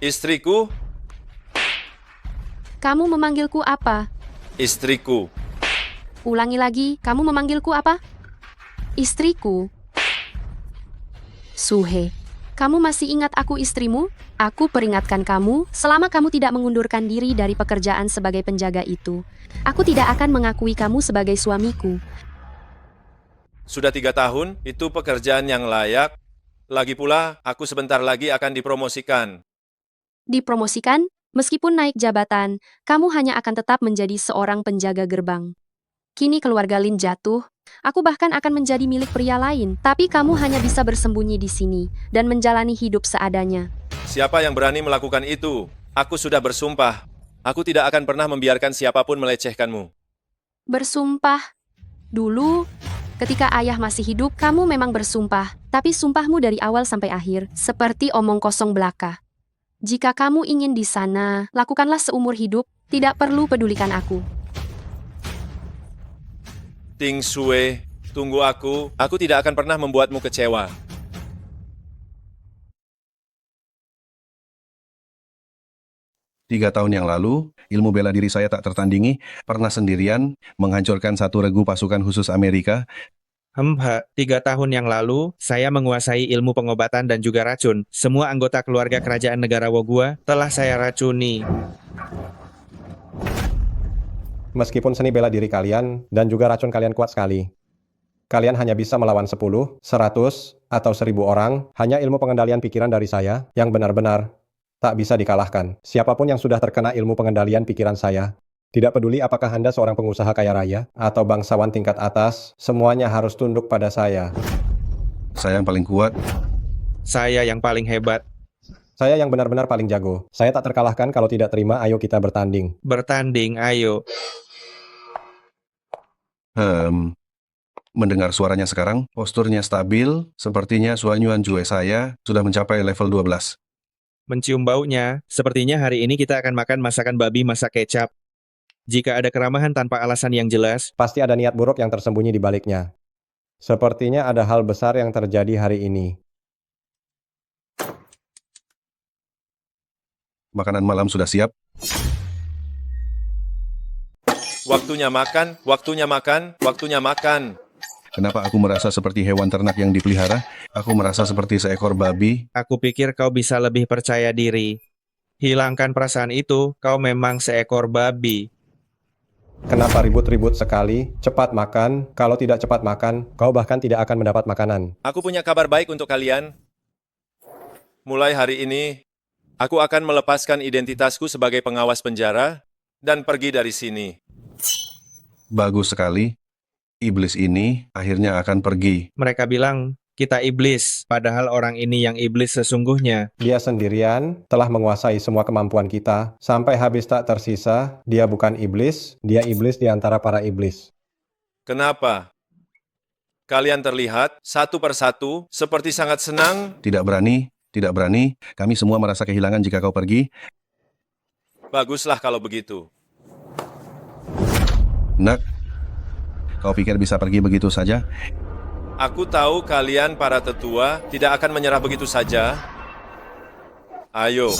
Istriku, Kamu memanggilku apa? istriku. Ulangi lagi, kamu memanggilku apa? Istriku. Suhe, kamu masih ingat aku istrimu? Aku peringatkan kamu, selama kamu tidak mengundurkan diri dari pekerjaan sebagai penjaga itu, aku tidak akan mengakui kamu sebagai suamiku. Sudah 3 tahun, itu pekerjaan yang layak. Lagi pula, aku sebentar lagi akan dipromosikan. Dipromosikan, meskipun naik jabatan, kamu hanya akan tetap menjadi seorang penjaga gerbang. Kini keluarga Lin jatuh, aku bahkan akan menjadi milik pria lain, tapi kamu hanya bisa bersembunyi di sini dan menjalani hidup seadanya. Siapa yang berani melakukan itu? Aku sudah bersumpah. Aku tidak akan pernah membiarkan siapapun melecehkanmu. Bersumpah. Dulu, ketika ayah masih hidup, kamu memang bersumpah, tapi sumpahmu dari awal sampai akhir, seperti omong kosong belaka. Jika kamu ingin di sana, lakukanlah seumur hidup, tidak perlu pedulikan aku. Ting Sue, tunggu aku. Aku tidak akan pernah membuatmu kecewa. Tiga tahun yang lalu, ilmu bela diri saya tak tertandingi, pernah sendirian, menghancurkan satu regu pasukan khusus Amerika. 3 tahun yang lalu, saya menguasai ilmu pengobatan dan juga racun. Semua anggota keluarga kerajaan negara Wogua telah saya racuni. Meskipun seni bela diri kalian dan juga racun kalian kuat sekali, kalian hanya bisa melawan 10, 100, atau 1000 orang, hanya ilmu pengendalian pikiran dari saya yang benar-benar tak bisa dikalahkan. Siapapun yang sudah terkena ilmu pengendalian pikiran saya, tidak peduli apakah Anda seorang pengusaha kaya raya atau bangsawan tingkat atas, semuanya harus tunduk pada saya. Saya yang paling kuat. Saya yang paling hebat. Saya yang benar-benar paling jago. Saya tak terkalahkan kalau tidak terima, ayo kita bertanding. Bertanding, ayo. Mendengar suaranya sekarang, posturnya stabil, sepertinya Suanyuan Jue saya sudah mencapai level 12. Mencium baunya, sepertinya hari ini kita akan makan masakan babi masak kecap. Jika ada keramahan tanpa alasan yang jelas, Pasti ada niat buruk yang tersembunyi di baliknya. Sepertinya ada hal besar yang terjadi hari ini. Makanan malam sudah siap. Waktunya makan, waktunya makan, waktunya makan. Kenapa aku merasa seperti hewan ternak yang dipelihara? Aku merasa seperti seekor babi. aku pikir kau bisa lebih percaya diri. Hilangkan perasaan itu, kau memang seekor babi. Kenapa ribut-ribut sekali? Cepat makan. Kalau tidak cepat makan, kau bahkan tidak akan mendapat makanan. Aku punya kabar baik untuk kalian. Mulai hari ini, aku akan melepaskan identitasku sebagai pengawas penjara dan pergi dari sini. Bagus sekali. Iblis ini akhirnya akan pergi. Mereka bilang, kita iblis, padahal orang ini yang iblis sesungguhnya. Dia sendirian telah menguasai semua kemampuan kita. Sampai habis tak tersisa, dia bukan iblis, dia iblis di antara para iblis. Kenapa? Kalian terlihat satu persatu seperti sangat senang. Tidak berani, tidak berani. Kami semua merasa kehilangan jika kau pergi. Baguslah kalau begitu. Nak, kau pikir bisa pergi begitu saja? Aku tahu kalian para tetua tidak akan menyerah begitu saja. Ayo.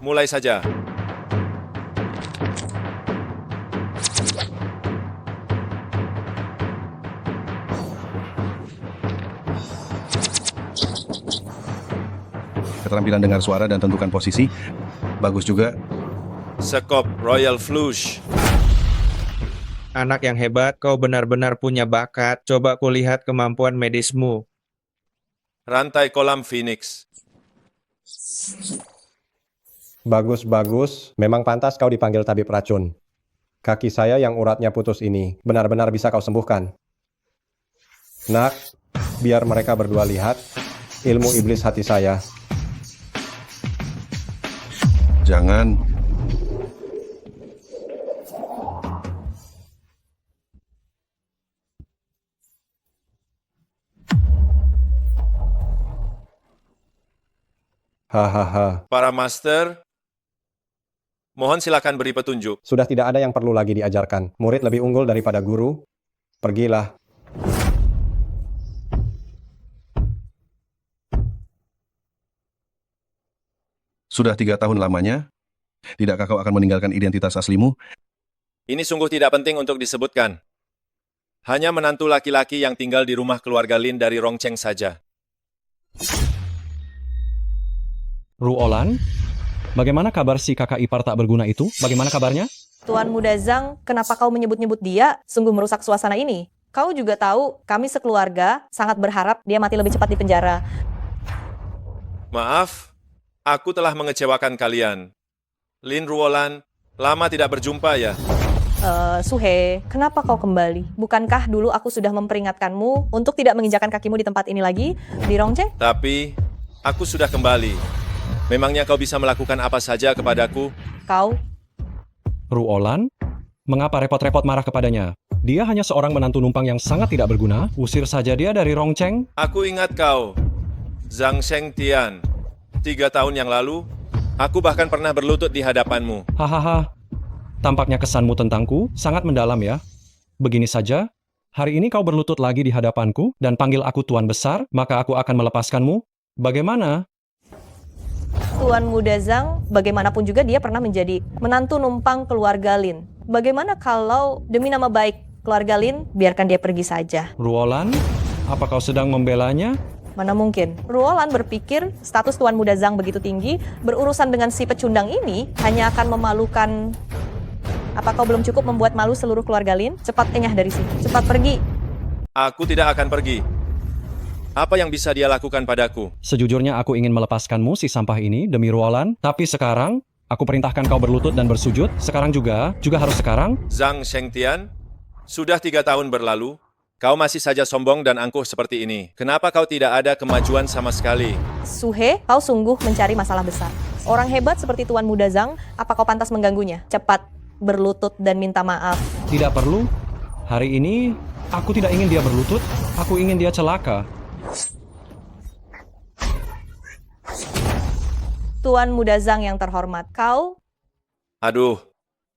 Mulai saja. Keterampilan dengar suara dan tentukan posisi. Bagus juga. Sekop Royal Flush. Anak yang hebat, kau benar-benar punya bakat. Coba kulihat kemampuan medismu. Rantai kolam Phoenix. Bagus-bagus, memang pantas kau dipanggil tabib racun. Kaki saya yang uratnya putus ini, benar-benar bisa kau sembuhkan. Nak, biar mereka berdua lihat ilmu iblis hati saya. Jangan. Hahaha, Para master, mohon silakan beri petunjuk. sudah tidak ada yang perlu lagi diajarkan. Murid lebih unggul daripada guru. Pergilah. Sudah 3 tahun lamanya. Tidakkah kau akan meninggalkan identitas aslimu? Ini sungguh tidak penting untuk disebutkan. Hanya menantu laki-laki yang tinggal di rumah keluarga Lin dari Rongcheng saja. Ruolan, bagaimana kabar si kakak ipar tak berguna itu? Bagaimana kabarnya? Tuan Muda Zhang, kenapa kau menyebut-nyebut dia? Sungguh merusak suasana ini. Kau juga tahu, kami sekeluarga sangat berharap dia mati lebih cepat di penjara. Maaf, aku telah mengecewakan kalian. Lin Ruolan, lama tidak berjumpa ya. Suhe, kenapa kau kembali? Bukankah dulu aku sudah memperingatkanmu untuk tidak menginjakan kakimu di tempat ini lagi, di Rongcheng? Tapi, aku sudah kembali. Memangnya kau bisa melakukan apa saja kepadaku? Kau, Ruolan, mengapa repot-repot marah kepadanya? Dia hanya seorang menantu numpang yang sangat tidak berguna. Usir saja dia dari Rongcheng. Aku ingat kau, Zhang Shengtian. 3 tahun yang lalu, aku bahkan pernah berlutut di hadapanmu. Hahaha, tampaknya kesanmu tentangku sangat mendalam ya. Begini saja, hari ini kau berlutut lagi di hadapanku dan panggil aku Tuan Besar, maka aku akan melepaskanmu. Bagaimana? Tuan Muda Zhang, bagaimanapun juga dia pernah menjadi menantu numpang keluarga Lin. Bagaimana kalau demi nama baik keluarga Lin, biarkan dia pergi saja? Ruolan, apa kau sedang membelanya? Mana mungkin? Ruolan berpikir status Tuan Muda Zhang begitu tinggi, berurusan dengan si pecundang ini hanya akan memalukan. Apa kau belum cukup membuat malu seluruh keluarga Lin? Cepat enyah dari sini, cepat pergi. Aku tidak akan pergi. Apa yang bisa dia lakukan padaku? Sejujurnya aku ingin melepaskanmu si sampah ini demi Ruolan, tapi sekarang aku perintahkan kau berlutut dan bersujud. Sekarang juga harus sekarang. Zhang Shengtian, sudah 3 tahun berlalu, kau masih saja sombong dan angkuh seperti ini. Kenapa kau tidak ada kemajuan sama sekali? Suhe, kau sungguh mencari masalah besar. Orang hebat seperti Tuan Muda Zhang, apa kau pantas mengganggunya? Cepat berlutut dan minta maaf. Tidak perlu. Hari ini aku tidak ingin dia berlutut, aku ingin dia celaka. Tuan Muda Zhang yang terhormat, kau Aduh,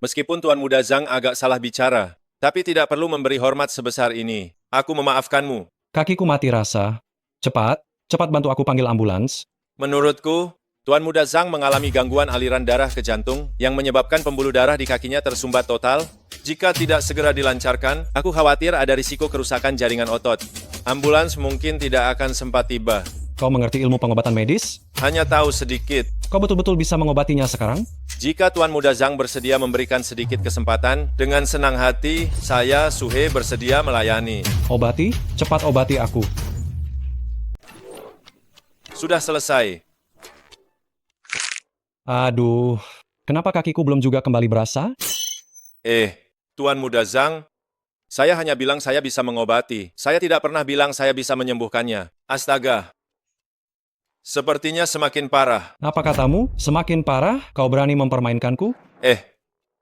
meskipun Tuan Muda Zhang agak salah bicara, tapi tidak perlu memberi hormat sebesar ini. Aku memaafkanmu. Kakiku mati rasa. Cepat bantu aku panggil ambulans. Menurutku, Tuan Muda Zhang mengalami gangguan aliran darah ke jantung yang menyebabkan pembuluh darah di kakinya tersumbat total. Jika tidak segera dilancarkan, aku khawatir ada risiko kerusakan jaringan otot. Ambulans mungkin tidak akan sempat tiba. Kau mengerti ilmu pengobatan medis? Hanya tahu sedikit. Kau betul-betul bisa mengobatinya sekarang? Jika Tuan Muda Zhang bersedia memberikan sedikit kesempatan, dengan senang hati, saya, Suhe, bersedia melayani. Obati? Cepat obati aku. Sudah selesai. Aduh, kenapa kakiku belum juga kembali berasa? Tuan Muda Zhang, saya hanya bilang saya bisa mengobati. Saya tidak pernah bilang saya bisa menyembuhkannya. Astaga. Sepertinya semakin parah. Apa katamu? Semakin parah? Kau berani mempermainkanku?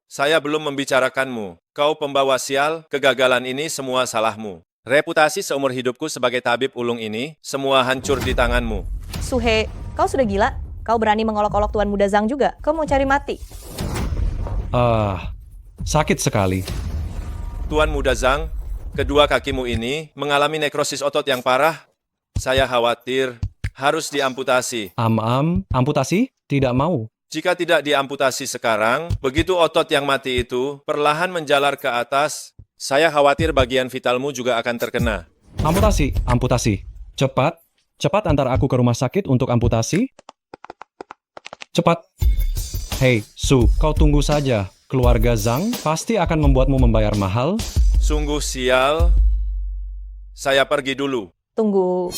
Saya belum membicarakanmu. Kau pembawa sial, kegagalan ini semua salahmu. Reputasi seumur hidupku sebagai tabib ulung ini, semua hancur di tanganmu. Suhe, kau sudah gila? Kau berani mengolok-olok Tuan Muda Zhang juga? Kau mau cari mati? Sakit sekali. Tuan Muda Zhang, kedua kakimu ini mengalami nekrosis otot yang parah. Saya khawatir harus diamputasi. Amputasi? Tidak mau. Jika tidak diamputasi sekarang, begitu otot yang mati itu perlahan menjalar ke atas, saya khawatir bagian vitalmu juga akan terkena. Amputasi. Cepat antar aku ke rumah sakit untuk amputasi. Cepat. Hei, Su, kau tunggu saja. Keluarga Zhang pasti akan membuatmu membayar mahal. Sungguh sial. Saya pergi dulu. Tunggu.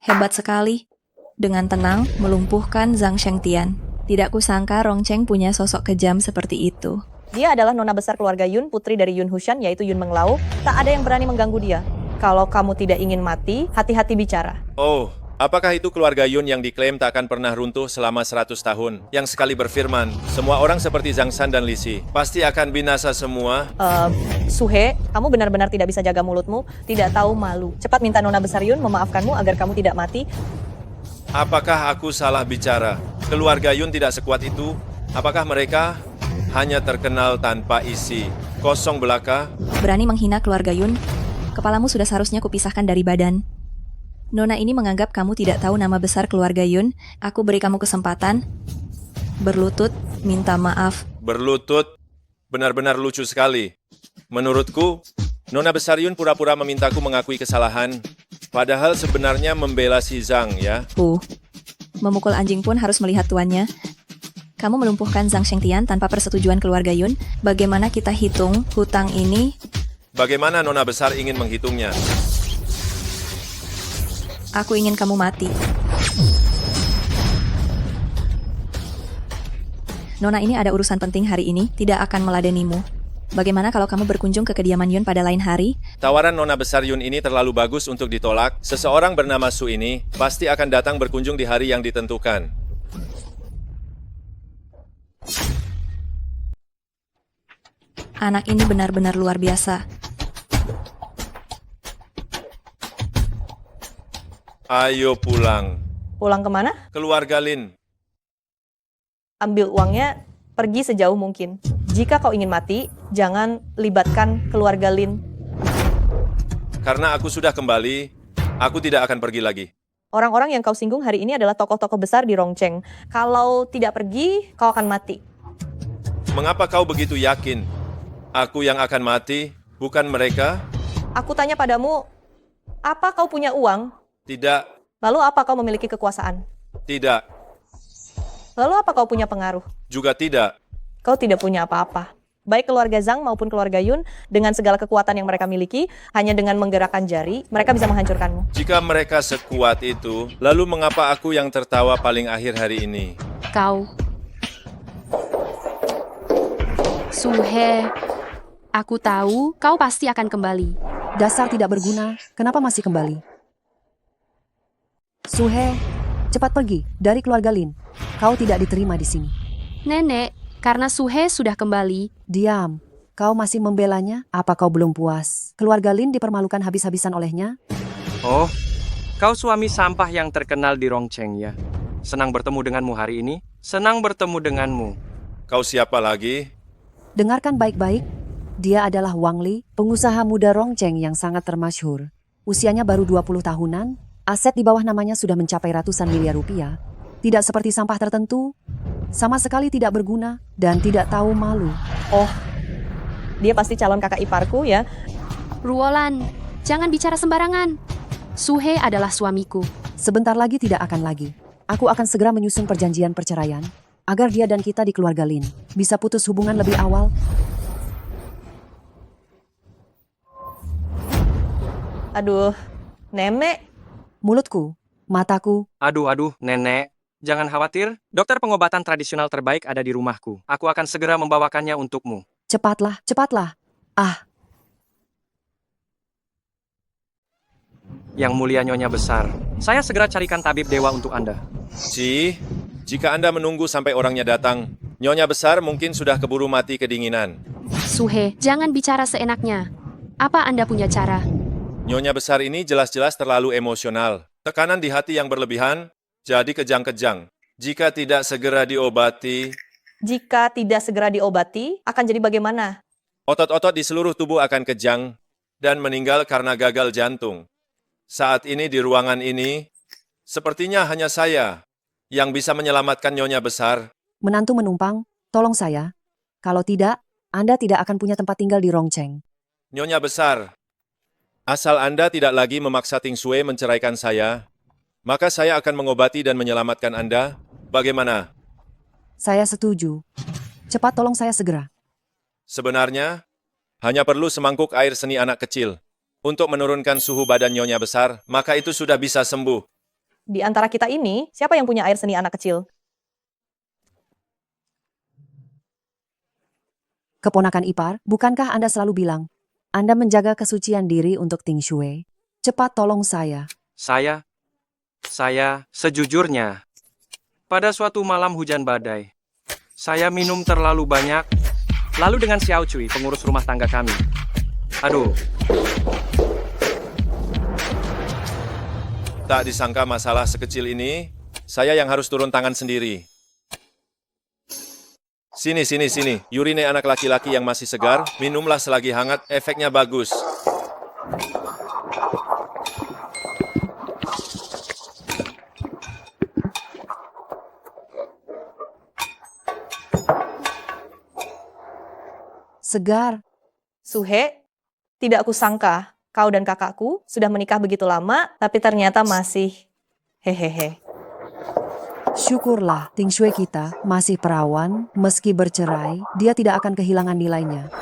Hebat sekali. Dengan tenang, melumpuhkan Zhang Shengtian. Tidak kusangka Rongcheng punya sosok kejam seperti itu. Dia adalah nona besar keluarga Yun, putri dari Yun Hushan, yaitu Yun Menglao. Tak ada yang berani mengganggu dia. Kalau kamu tidak ingin mati, hati-hati bicara. Oh, apakah itu keluarga Yun yang diklaim tak akan pernah runtuh selama 100 tahun? Yang sekali berfirman, semua orang seperti Zhang San dan Li Si pasti akan binasa semua. Suhe, kamu benar-benar tidak bisa jaga mulutmu, tidak tahu malu. Cepat minta nona besar Yun memaafkanmu agar kamu tidak mati. Apakah aku salah bicara? Keluarga Yun tidak sekuat itu? Apakah mereka hanya terkenal tanpa isi? Kosong belaka? Berani menghina keluarga Yun? Kepalamu sudah seharusnya kupisahkan dari badan. Nona ini menganggap kamu tidak tahu nama besar keluarga Yun. Aku beri kamu kesempatan. Berlutut, minta maaf. Berlutut, benar-benar lucu sekali. Menurutku, Nona besar Yun pura-pura memintaku mengakui kesalahan, padahal sebenarnya membela si Zhang, ya. Memukul anjing pun harus melihat tuannya. Kamu melumpuhkan Zhang Shengtian tanpa persetujuan keluarga Yun. Bagaimana kita hitung hutang ini? Bagaimana Nona besar ingin menghitungnya? Aku ingin kamu mati. Nona ini ada urusan penting hari ini, tidak akan meladenimu. Bagaimana kalau kamu berkunjung ke kediaman Yun pada lain hari? Tawaran Nona besar Yun ini terlalu bagus untuk ditolak. Seseorang bernama Su ini pasti akan datang berkunjung di hari yang ditentukan. Anak ini benar-benar luar biasa. Ayo pulang. Pulang kemana? Keluarga Lin. Ambil uangnya, pergi sejauh mungkin. Jika kau ingin mati, jangan libatkan keluarga Lin. Karena aku sudah kembali, aku tidak akan pergi lagi. Orang-orang yang kau singgung hari ini adalah tokoh-tokoh besar di Rongcheng. Kalau tidak pergi, kau akan mati. Mengapa kau begitu yakin? Aku yang akan mati, bukan mereka? Aku tanya padamu, apa kau punya uang? Tidak, Lalu apa kau memiliki kekuasaan? tidak, Lalu apa kau punya pengaruh? juga tidak. Kau tidak punya apa-apa. Baik keluarga Zhang maupun keluarga Yun, dengan segala kekuatan yang mereka miliki, hanya dengan menggerakkan jari, mereka bisa menghancurkanmu. Jika mereka sekuat itu, lalu mengapa aku yang tertawa paling akhir hari ini? Kau. Suhe. Aku tahu kau pasti akan kembali. Dasar tidak berguna, kenapa masih kembali? Suhe, cepat pergi dari keluarga Lin. Kau tidak diterima di sini. Nenek, karena Suhe sudah kembali, Diam. Kau masih membelanya? Apa kau belum puas? Keluarga Lin dipermalukan habis-habisan olehnya? Oh, kau suami sampah yang terkenal di Rongcheng ya. Senang bertemu denganmu hari ini. Senang bertemu denganmu. Kau siapa lagi? Dengarkan baik-baik. Dia adalah Wang Li, pengusaha muda Rongcheng yang sangat termasyhur. Usianya baru 20 tahunan, aset di bawah namanya sudah mencapai ratusan miliar rupiah. Tidak seperti sampah tertentu, sama sekali tidak berguna, dan tidak tahu malu. Oh, dia pasti calon kakak iparku ya. Ruolan, jangan bicara sembarangan. Suhe adalah suamiku. Sebentar lagi tidak akan lagi. Aku akan segera menyusun perjanjian perceraian, agar dia dan kita di keluarga Lin bisa putus hubungan lebih awal. Aduh, nenek. Mulutku, mataku, Aduh, nenek. Jangan khawatir, dokter pengobatan tradisional terbaik ada di rumahku. Aku akan segera membawakannya untukmu. cepatlah, cepatlah. Yang mulia Nyonya besar, saya segera carikan tabib dewa untuk Anda. Jika Anda menunggu sampai orangnya datang, Nyonya besar mungkin sudah keburu mati kedinginan. Suhe, jangan bicara seenaknya. Apa Anda punya cara? Nyonya besar ini jelas-jelas terlalu emosional. Tekanan di hati yang berlebihan, jadi kejang-kejang. Jika tidak segera diobati, Akan jadi bagaimana? otot-otot di seluruh tubuh akan kejang dan meninggal karena gagal jantung. Saat ini di ruangan ini, sepertinya hanya saya yang bisa menyelamatkan Nyonya besar. Menantu menumpang, tolong saya. Kalau tidak, Anda tidak akan punya tempat tinggal di Rongcheng. Nyonya besar, asal Anda tidak lagi memaksa Ting Sui menceraikan saya, maka saya akan mengobati dan menyelamatkan Anda. Bagaimana? Saya setuju. Cepat tolong saya segera. Sebenarnya, hanya perlu semangkuk air seni anak kecil. Untuk menurunkan suhu badan Nyonya besar, maka itu sudah bisa sembuh. Di antara kita ini, siapa yang punya air seni anak kecil? Keponakan ipar, bukankah Anda selalu bilang, Anda menjaga kesucian diri untuk Ting Shui? Cepat tolong saya. Saya sejujurnya, pada suatu malam hujan badai, saya minum terlalu banyak, lalu dengan Xiao Cui, pengurus rumah tangga kami. Aduh, Tak disangka masalah sekecil ini, saya yang harus turun tangan sendiri. Sini. Urine anak laki-laki yang masih segar, minumlah selagi hangat, efeknya bagus. Segar. Suhe, tidak kusangka kau dan kakakku sudah menikah begitu lama, tapi ternyata masih hehehe. Syukurlah, Ting Shui kita masih perawan, meski bercerai, dia tidak akan kehilangan nilainya.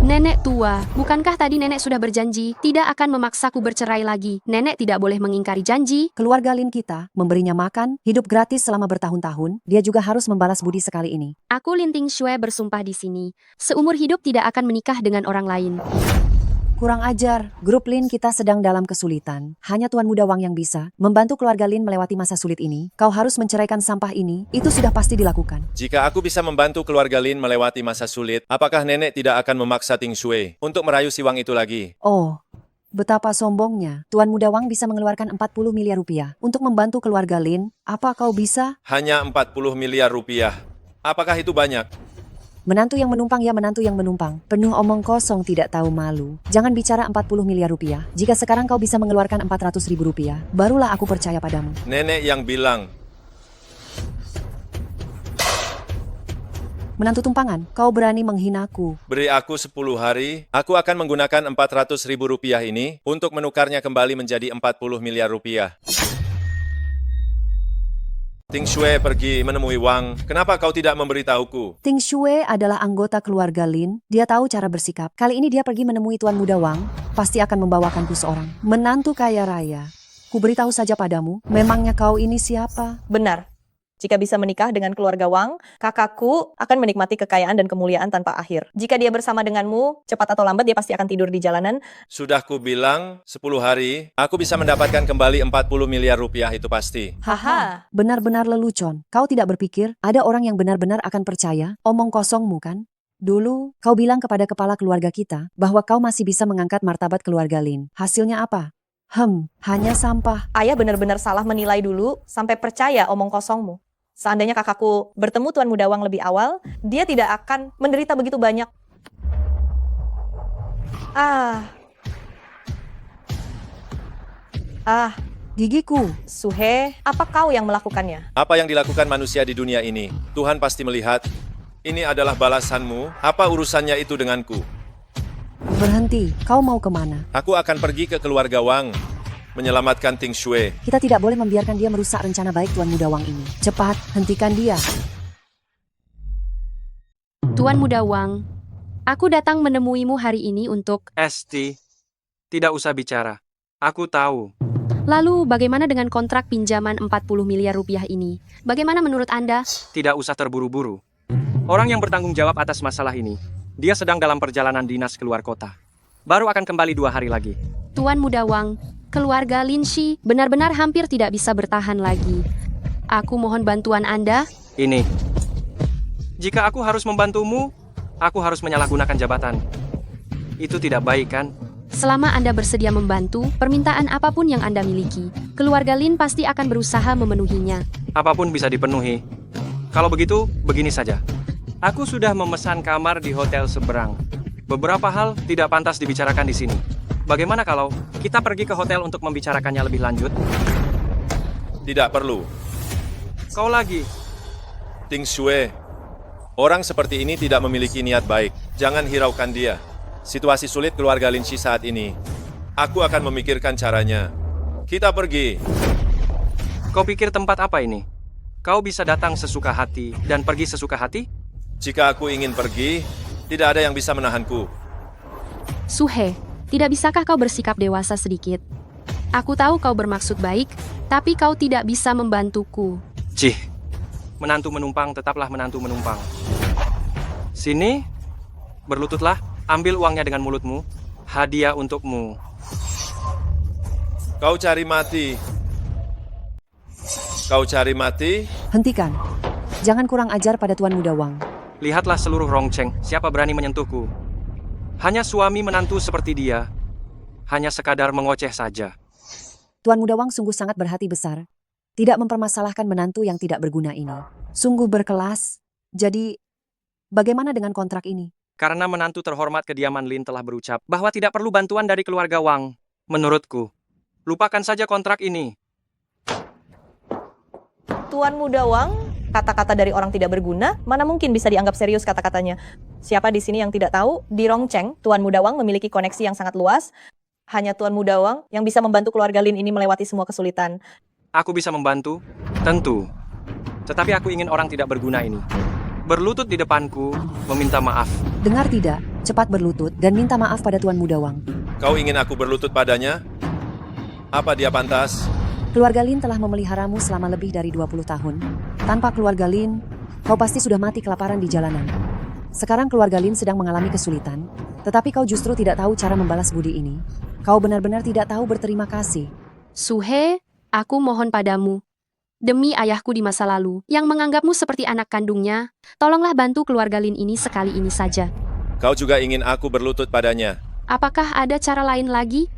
Nenek tua, bukankah tadi nenek sudah berjanji tidak akan memaksaku bercerai lagi? Nenek tidak boleh mengingkari janji. Keluarga Lin kita memberinya makan, hidup gratis selama bertahun-tahun, dia juga harus membalas budi sekali ini. Aku Lin Ting Shui bersumpah di sini, seumur hidup tidak akan menikah dengan orang lain. Kurang ajar, grup Lin kita sedang dalam kesulitan. Hanya Tuan Muda Wang yang bisa membantu keluarga Lin melewati masa sulit ini. Kau harus menceraikan sampah ini, itu sudah pasti dilakukan. Jika aku bisa membantu keluarga Lin melewati masa sulit, apakah nenek tidak akan memaksa Ting Shui untuk merayu si Wang itu lagi? Oh, betapa sombongnya. Tuan Muda Wang bisa mengeluarkan 40 miliar rupiah untuk membantu keluarga Lin. Apa kau bisa? Hanya 40 miliar rupiah. Apakah itu banyak? Menantu yang menumpang ya menantu yang menumpang. Penuh omong kosong tidak tahu malu. Jangan bicara 40 miliar rupiah. Jika sekarang kau bisa mengeluarkan 400 ribu rupiah, barulah aku percaya padamu. Nenek yang bilang. Menantu tumpangan, kau berani menghinaku. Beri aku 10 hari, aku akan menggunakan 400 ribu rupiah ini untuk menukarnya kembali menjadi 40 miliar rupiah. Ting Shui pergi menemui Wang. Kenapa kau tidak memberitahuku? Ting Shui adalah anggota keluarga Lin. Dia tahu cara bersikap. Kali ini dia pergi menemui Tuan Muda Wang. Pasti akan membawakanku seorang menantu kaya raya. Ku beritahu saja padamu, memangnya kau ini siapa? Benar. Jika bisa menikah dengan keluarga Wang, kakakku akan menikmati kekayaan dan kemuliaan tanpa akhir. Jika dia bersama denganmu, cepat atau lambat dia pasti akan tidur di jalanan. Sudah ku bilang, 10 hari, aku bisa mendapatkan kembali 40 miliar rupiah itu pasti. Haha. Benar-benar lelucon. Kau tidak berpikir ada orang yang benar-benar akan percaya omong kosongmu kan? Dulu, kau bilang kepada kepala keluarga kita bahwa kau masih bisa mengangkat martabat keluarga Lin. Hasilnya apa? Hanya sampah. Ayah benar-benar salah menilai dulu sampai percaya omong kosongmu. Seandainya kakakku bertemu Tuan Muda Wang lebih awal, dia tidak akan menderita begitu banyak. Gigiku. Suhe, apa kau yang melakukannya? Apa yang dilakukan manusia di dunia ini? Tuhan pasti melihat. Ini adalah balasanmu. Apa urusannya itu denganku? Berhenti, kau mau kemana? Aku akan pergi ke keluarga Wang. Menyelamatkan Ting Shui. Kita tidak boleh membiarkan dia merusak rencana baik Tuan Muda Wang ini. Cepat, hentikan dia. Tuan Muda Wang, aku datang menemuimu hari ini untuk... Esti, tidak usah bicara. Aku tahu. Lalu bagaimana dengan kontrak pinjaman 40 miliar rupiah ini? Bagaimana menurut Anda? Tidak usah terburu-buru. Orang yang bertanggung jawab atas masalah ini, dia sedang dalam perjalanan dinas keluar kota. Baru akan kembali 2 hari lagi. Tuan Muda Wang, keluarga Lin Shi benar-benar hampir tidak bisa bertahan lagi. Aku mohon bantuan Anda. Ini. Jika aku harus membantumu, aku harus menyalahgunakan jabatan. Itu tidak baik kan? Selama Anda bersedia membantu, permintaan apapun yang Anda miliki, keluarga Lin pasti akan berusaha memenuhinya. Apapun bisa dipenuhi. Kalau begitu, begini saja. Aku sudah memesan kamar di hotel seberang. Beberapa hal tidak pantas dibicarakan di sini. Bagaimana kalau kita pergi ke hotel untuk membicarakannya lebih lanjut? Tidak perlu. Kau lagi. Ting Shui. Orang seperti ini tidak memiliki niat baik. Jangan hiraukan dia. Situasi sulit keluarga Lin Shi saat ini. Aku akan memikirkan caranya. Kita pergi. Kau pikir tempat apa ini? Kau bisa datang sesuka hati dan pergi sesuka hati? Jika aku ingin pergi, tidak ada yang bisa menahanku. Suhe, tidak bisakah kau bersikap dewasa sedikit? Aku tahu kau bermaksud baik, tapi kau tidak bisa membantuku. Cih, menantu menumpang tetaplah menantu menumpang. Sini, berlututlah, ambil uangnya dengan mulutmu. Hadiah untukmu. Kau cari mati. Kau cari mati? Hentikan. Jangan kurang ajar pada Tuan Muda Wang. Lihatlah seluruh Rongcheng, siapa berani menyentuhku. Hanya suami menantu seperti dia. Hanya sekadar mengoceh saja. Tuan Muda Wang sungguh sangat berhati besar. Tidak mempermasalahkan menantu yang tidak berguna ini. Sungguh berkelas. Jadi, bagaimana dengan kontrak ini? Karena menantu terhormat kediaman Lin telah berucap bahwa tidak perlu bantuan dari keluarga Wang. Menurutku, lupakan saja kontrak ini. Tuan Muda Wang, kata-kata dari orang tidak berguna, mana mungkin bisa dianggap serius kata-katanya. Siapa di sini yang tidak tahu, di Rongcheng, Tuan Muda Wang memiliki koneksi yang sangat luas. Hanya Tuan Muda Wang yang bisa membantu keluarga Lin ini melewati semua kesulitan. Aku bisa membantu? Tentu. Tetapi aku ingin orang tidak berguna ini berlutut di depanku, meminta maaf. Dengar tidak? Cepat berlutut dan minta maaf pada Tuan Muda Wang. Kau ingin aku berlutut padanya? Apa dia pantas? Keluarga Lin telah memeliharamu selama lebih dari 20 tahun. Tanpa keluarga Lin, kau pasti sudah mati kelaparan di jalanan. Sekarang keluarga Lin sedang mengalami kesulitan, tetapi kau justru tidak tahu cara membalas budi ini. Kau benar-benar tidak tahu berterima kasih. Suhe, aku mohon padamu. Demi ayahku di masa lalu, yang menganggapmu seperti anak kandungnya, tolonglah bantu keluarga Lin ini sekali ini saja. Kau juga ingin aku berlutut padanya? Apakah ada cara lain lagi?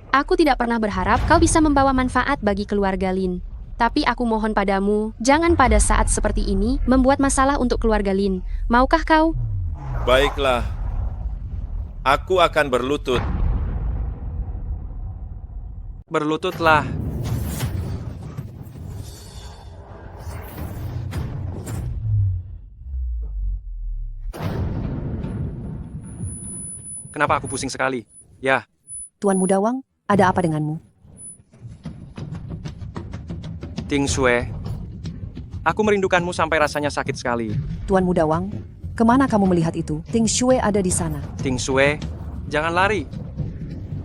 Aku tidak pernah berharap kau bisa membawa manfaat bagi keluarga Lin. Tapi aku mohon padamu, jangan pada saat seperti ini membuat masalah untuk keluarga Lin. Maukah kau? Baiklah. Aku akan berlutut. Berlututlah. Kenapa aku pusing sekali? Ya, Tuan Muda Wang, ada apa denganmu? Ting Sue. Aku merindukanmu sampai rasanya sakit sekali. Tuan Muda Wang, kemana kamu melihat itu? Ting Shui ada di sana. Ting Sue, jangan lari.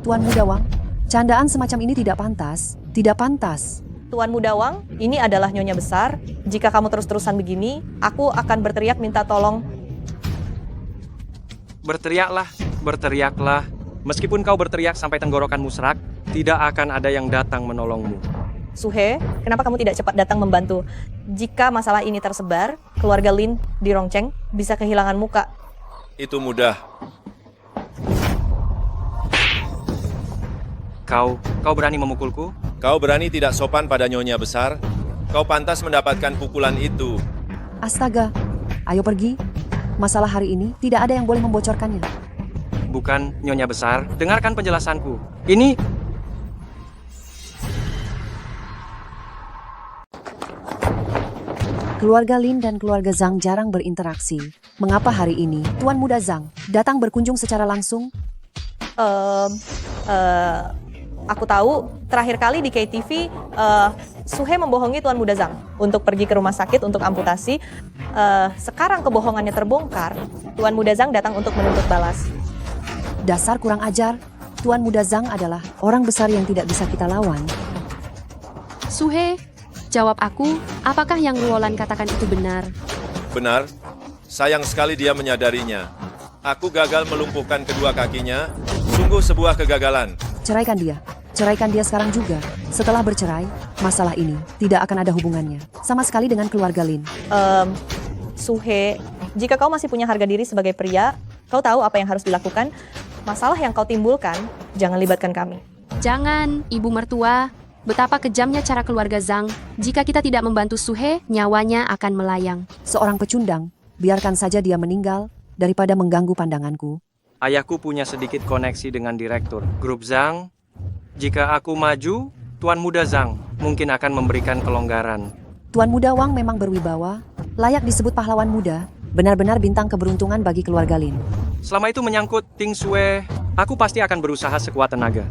Tuan Muda Wang, candaan semacam ini tidak pantas. Tidak pantas. Tuan Muda Wang, ini adalah nyonya besar. Jika kamu terus-terusan begini, aku akan berteriak minta tolong. Berteriaklah, berteriaklah. Meskipun kau berteriak sampai tenggorokanmu serak, tidak akan ada yang datang menolongmu. Suhe, kenapa kamu tidak cepat datang membantu? Jika masalah ini tersebar, keluarga Lin di Rongcheng bisa kehilangan muka. Itu mudah. Kau berani memukulku? Kau berani tidak sopan pada nyonya besar? Kau pantas mendapatkan pukulan itu. Astaga, ayo pergi. Masalah hari ini tidak ada yang boleh membocorkannya. Bukan, nyonya besar. Dengarkan penjelasanku. Ini... Keluarga Lin dan keluarga Zhang jarang berinteraksi. Mengapa hari ini Tuan Muda Zhang datang berkunjung secara langsung? Aku tahu terakhir kali di KTV, Suhe membohongi Tuan Muda Zhang untuk pergi ke rumah sakit untuk amputasi. Sekarang kebohongannya terbongkar, Tuan Muda Zhang datang untuk menuntut balas. Dasar kurang ajar. Tuan Muda Zhang adalah orang besar yang tidak bisa kita lawan. Suhe, jawab aku, apakah yang Ruolan katakan itu benar? Benar. Sayang sekali dia menyadarinya. Aku gagal melumpuhkan kedua kakinya. Sungguh sebuah kegagalan. Ceraikan dia. Ceraikan dia sekarang juga. Setelah bercerai, masalah ini tidak akan ada hubungannya sama sekali dengan keluarga Lin. Suhe, jika kau masih punya harga diri sebagai pria, kau tahu apa yang harus dilakukan. Masalah yang kau timbulkan, jangan libatkan kami. Jangan, ibu mertua. Betapa kejamnya cara keluarga Zhang. Jika kita tidak membantu Suhe, nyawanya akan melayang. Seorang pecundang, biarkan saja dia meninggal daripada mengganggu pandanganku. Ayahku punya sedikit koneksi dengan direktur grup Zhang. Jika aku maju, Tuan Muda Zhang mungkin akan memberikan kelonggaran. Tuan Muda Wang memang berwibawa, layak disebut pahlawan muda, benar-benar bintang keberuntungan bagi keluarga Lin. Selama itu menyangkut Ting Sue, aku pasti akan berusaha sekuat tenaga.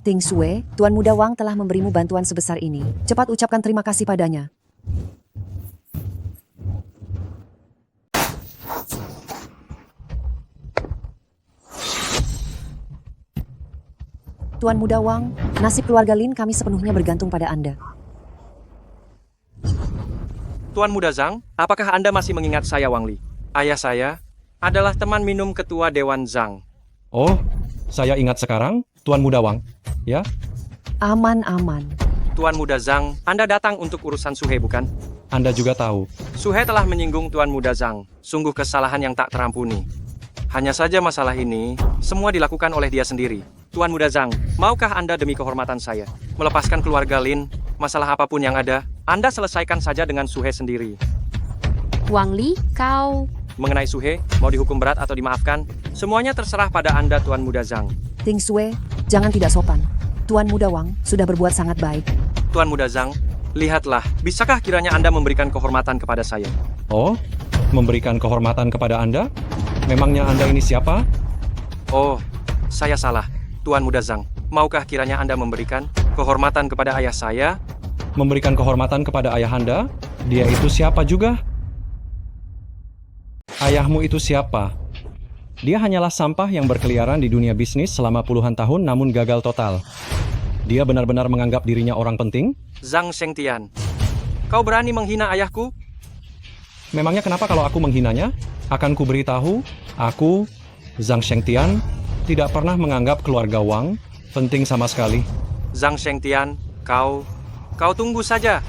Ting Sue, Tuan Muda Wang telah memberimu bantuan sebesar ini. Cepat ucapkan terima kasih padanya. Tuan Muda Wang, nasib keluarga Lin kami sepenuhnya bergantung pada Anda. Tuan Muda Zhang, apakah Anda masih mengingat saya, Wang Li? Ayah saya adalah teman minum ketua Dewan Zhang. Oh, saya ingat sekarang, Tuan Muda Wang. Ya? Aman-aman. Tuan Muda Zhang, Anda datang untuk urusan Suhe, bukan? Anda juga tahu. Suhe telah menyinggung Tuan Muda Zhang. Sungguh kesalahan yang tak terampuni. Hanya saja masalah ini, semua dilakukan oleh dia sendiri. Tuan Muda Zhang, maukah Anda demi kehormatan saya melepaskan keluarga Lin? Masalah apapun yang ada, Anda selesaikan saja dengan Suhe sendiri. Wang Li, kau... Mengenai Suhe, mau dihukum berat atau dimaafkan, semuanya terserah pada Anda, Tuan Muda Zhang. Ting Sue, jangan tidak sopan. Tuan Muda Wang sudah berbuat sangat baik. Tuan Muda Zhang, Lihatlah, bisakah kiranya Anda memberikan kehormatan kepada saya? Oh, memberikan kehormatan kepada Anda? Memangnya Anda ini siapa? Oh, saya salah. Tuan Muda Zhang, maukah kiranya Anda memberikan kehormatan kepada ayah saya? Memberikan kehormatan kepada ayah Anda? Dia itu siapa juga? Ayahmu itu siapa? Dia hanyalah sampah yang berkeliaran di dunia bisnis selama puluhan tahun namun gagal total. Dia benar-benar menganggap dirinya orang penting? Zhang Shengtian, kau berani menghina ayahku? Memangnya kenapa kalau aku menghinanya? Akan kuberitahu, aku, Zhang Shengtian, tidak pernah menganggap keluarga Wang penting sama sekali. Zhang Shengtian, kau tunggu saja.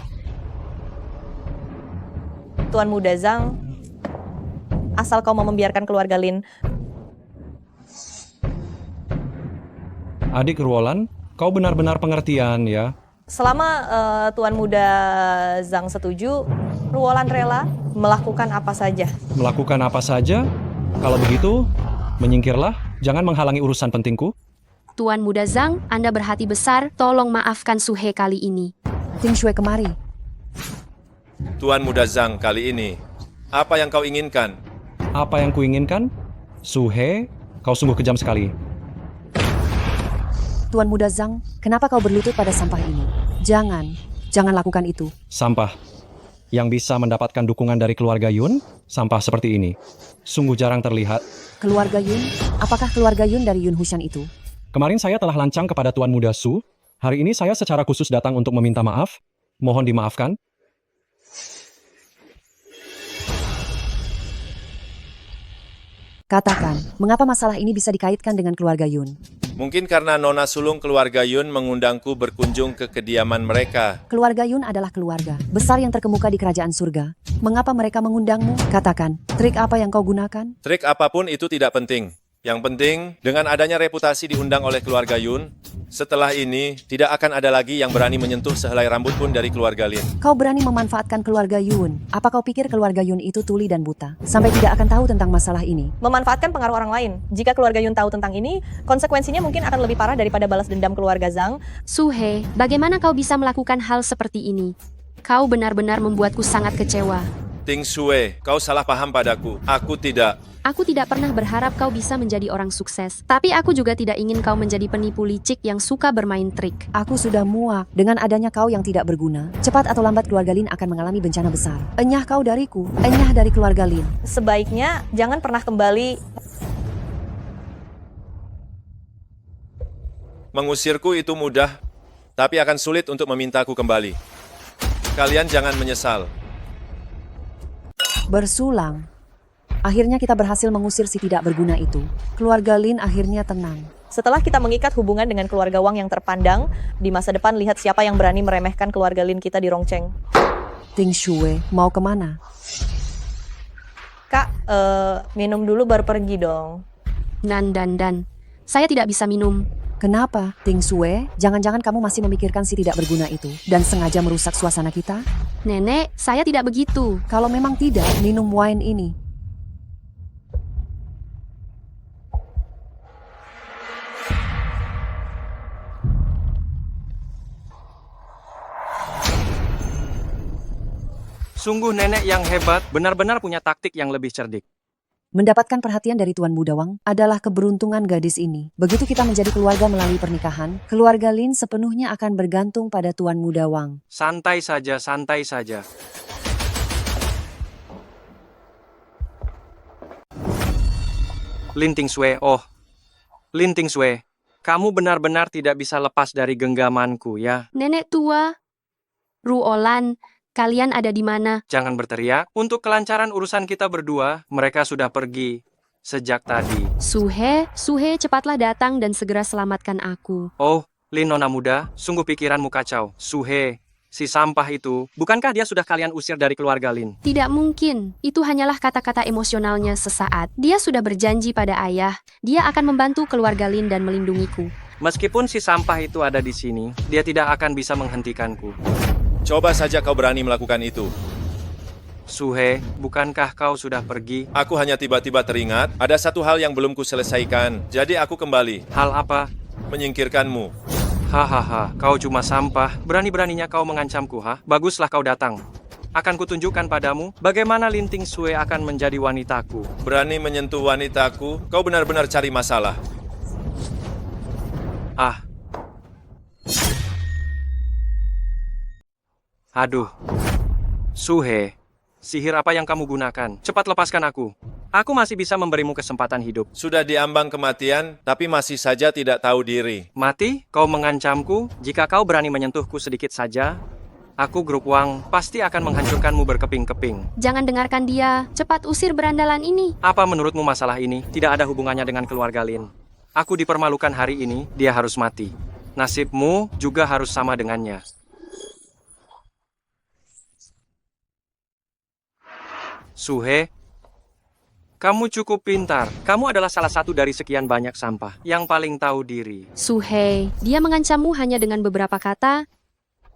Tuan Muda Zhang, asal kau mau membiarkan keluarga Lin. Adik Ruolan, kau benar-benar pengertian ya. Selama Tuan Muda Zhang setuju, Ruolan rela melakukan apa saja. Melakukan apa saja? Kalau begitu, menyingkirlah, jangan menghalangi urusan pentingku. Tuan Muda Zhang, Anda berhati besar, tolong maafkan Suhe kali ini. Ting Shui kemari. Tuan Muda Zhang kali ini, apa yang kau inginkan? Apa yang kuinginkan? Suhe, kau sungguh kejam sekali. Tuan Muda Zhang, kenapa kau berlutut pada sampah ini? Jangan lakukan itu. Sampah. Yang bisa mendapatkan dukungan dari keluarga Yun, sampah seperti ini. Sungguh jarang terlihat. Keluarga Yun? Apakah keluarga Yun dari Yun Hushan itu? Kemarin saya telah lancang kepada Tuan Muda Su. Hari ini saya secara khusus datang untuk meminta maaf. Mohon dimaafkan. Katakan, mengapa masalah ini bisa dikaitkan dengan keluarga Yun? Mungkin karena nona sulung keluarga Yun mengundangku berkunjung ke kediaman mereka. Keluarga Yun adalah keluarga besar yang terkemuka di kerajaan surga. Mengapa mereka mengundangmu? Katakan, trik apa yang kau gunakan? Trik apapun itu tidak penting. Yang penting, dengan adanya reputasi diundang oleh keluarga Yun, setelah ini tidak akan ada lagi yang berani menyentuh sehelai rambut pun dari keluarga Lin. Kau berani memanfaatkan keluarga Yun. Apa kau pikir keluarga Yun itu tuli dan buta? Sampai tidak akan tahu tentang masalah ini. Memanfaatkan pengaruh orang lain. Jika keluarga Yun tahu tentang ini, konsekuensinya mungkin akan lebih parah daripada balas dendam keluarga Zhang. Suhe, bagaimana kau bisa melakukan hal seperti ini? Kau benar-benar membuatku sangat kecewa. Ting Shui, kau salah paham padaku. Aku tidak. Aku tidak pernah berharap kau bisa menjadi orang sukses. Tapi aku juga tidak ingin kau menjadi penipu licik yang suka bermain trik. Aku sudah muak dengan adanya kau yang tidak berguna. Cepat atau lambat keluarga Lin akan mengalami bencana besar. Enyah kau dariku, enyah dari keluarga Lin. Sebaiknya jangan pernah kembali. Mengusirku itu mudah, tapi akan sulit untuk memintaku kembali. Kalian jangan menyesal. Bersulang. Akhirnya kita berhasil mengusir si tidak berguna itu. Keluarga Lin akhirnya tenang. Setelah kita mengikat hubungan dengan keluarga Wang yang terpandang, di masa depan lihat siapa yang berani meremehkan keluarga Lin kita di Rongcheng. Ting Shui, mau kemana? Kak, minum dulu baru pergi dong. Dan. Saya tidak bisa minum. Kenapa? Ting Shui, jangan-jangan kamu masih memikirkan si tidak berguna itu dan sengaja merusak suasana kita? Nenek, saya tidak begitu. Kalau memang tidak, minum wine ini. Sungguh nenek yang hebat, benar-benar punya taktik yang lebih cerdik. Mendapatkan perhatian dari Tuan Muda Wang adalah keberuntungan gadis ini. Begitu kita menjadi keluarga melalui pernikahan, keluarga Lin sepenuhnya akan bergantung pada Tuan Muda Wang. Santai saja, santai saja. Lin Tingsue, Lin Tingsue, kamu benar-benar tidak bisa lepas dari genggamanku ya. Nenek tua. Ruolan, kalian ada di mana? Jangan berteriak. Untuk kelancaran urusan kita berdua, mereka sudah pergi sejak tadi. Suhe, cepatlah datang dan segera selamatkan aku. Oh, Lin Nona Muda, sungguh pikiranmu kacau. Suhe, si sampah itu, bukankah dia sudah kalian usir dari keluarga Lin? Tidak mungkin. Itu hanyalah kata-kata emosionalnya sesaat. Dia sudah berjanji pada ayah. Dia akan membantu keluarga Lin dan melindungiku. Meskipun si sampah itu ada di sini, dia tidak akan bisa menghentikanku. Coba saja kau berani melakukan itu. Suhe, bukankah kau sudah pergi? Aku hanya tiba-tiba teringat, ada satu hal yang belum kuselesaikan. Jadi aku kembali. Hal apa? Menyingkirkanmu. Hahaha, kau cuma sampah. Berani-beraninya kau mengancamku, ha? Baguslah kau datang. Akan kutunjukkan padamu bagaimana Linting Sue akan menjadi wanitaku. Berani menyentuh wanitaku, kau benar-benar cari masalah. Ah. Aduh. Suhe, sihir apa yang kamu gunakan? Cepat lepaskan aku. Aku masih bisa memberimu kesempatan hidup. Sudah diambang kematian, tapi masih saja tidak tahu diri. Mati? Kau mengancamku? Jika kau berani menyentuhku sedikit saja, aku grup Wang pasti akan menghancurkanmu berkeping-keping. Jangan dengarkan dia. Cepat usir berandalan ini. Apa menurutmu masalah ini tidak ada hubungannya dengan keluarga Lin? Aku dipermalukan hari ini, dia harus mati. Nasibmu juga harus sama dengannya. Suhe, kamu cukup pintar. Kamu adalah salah satu dari sekian banyak sampah yang paling tahu diri. Suhei, dia mengancammu hanya dengan beberapa kata.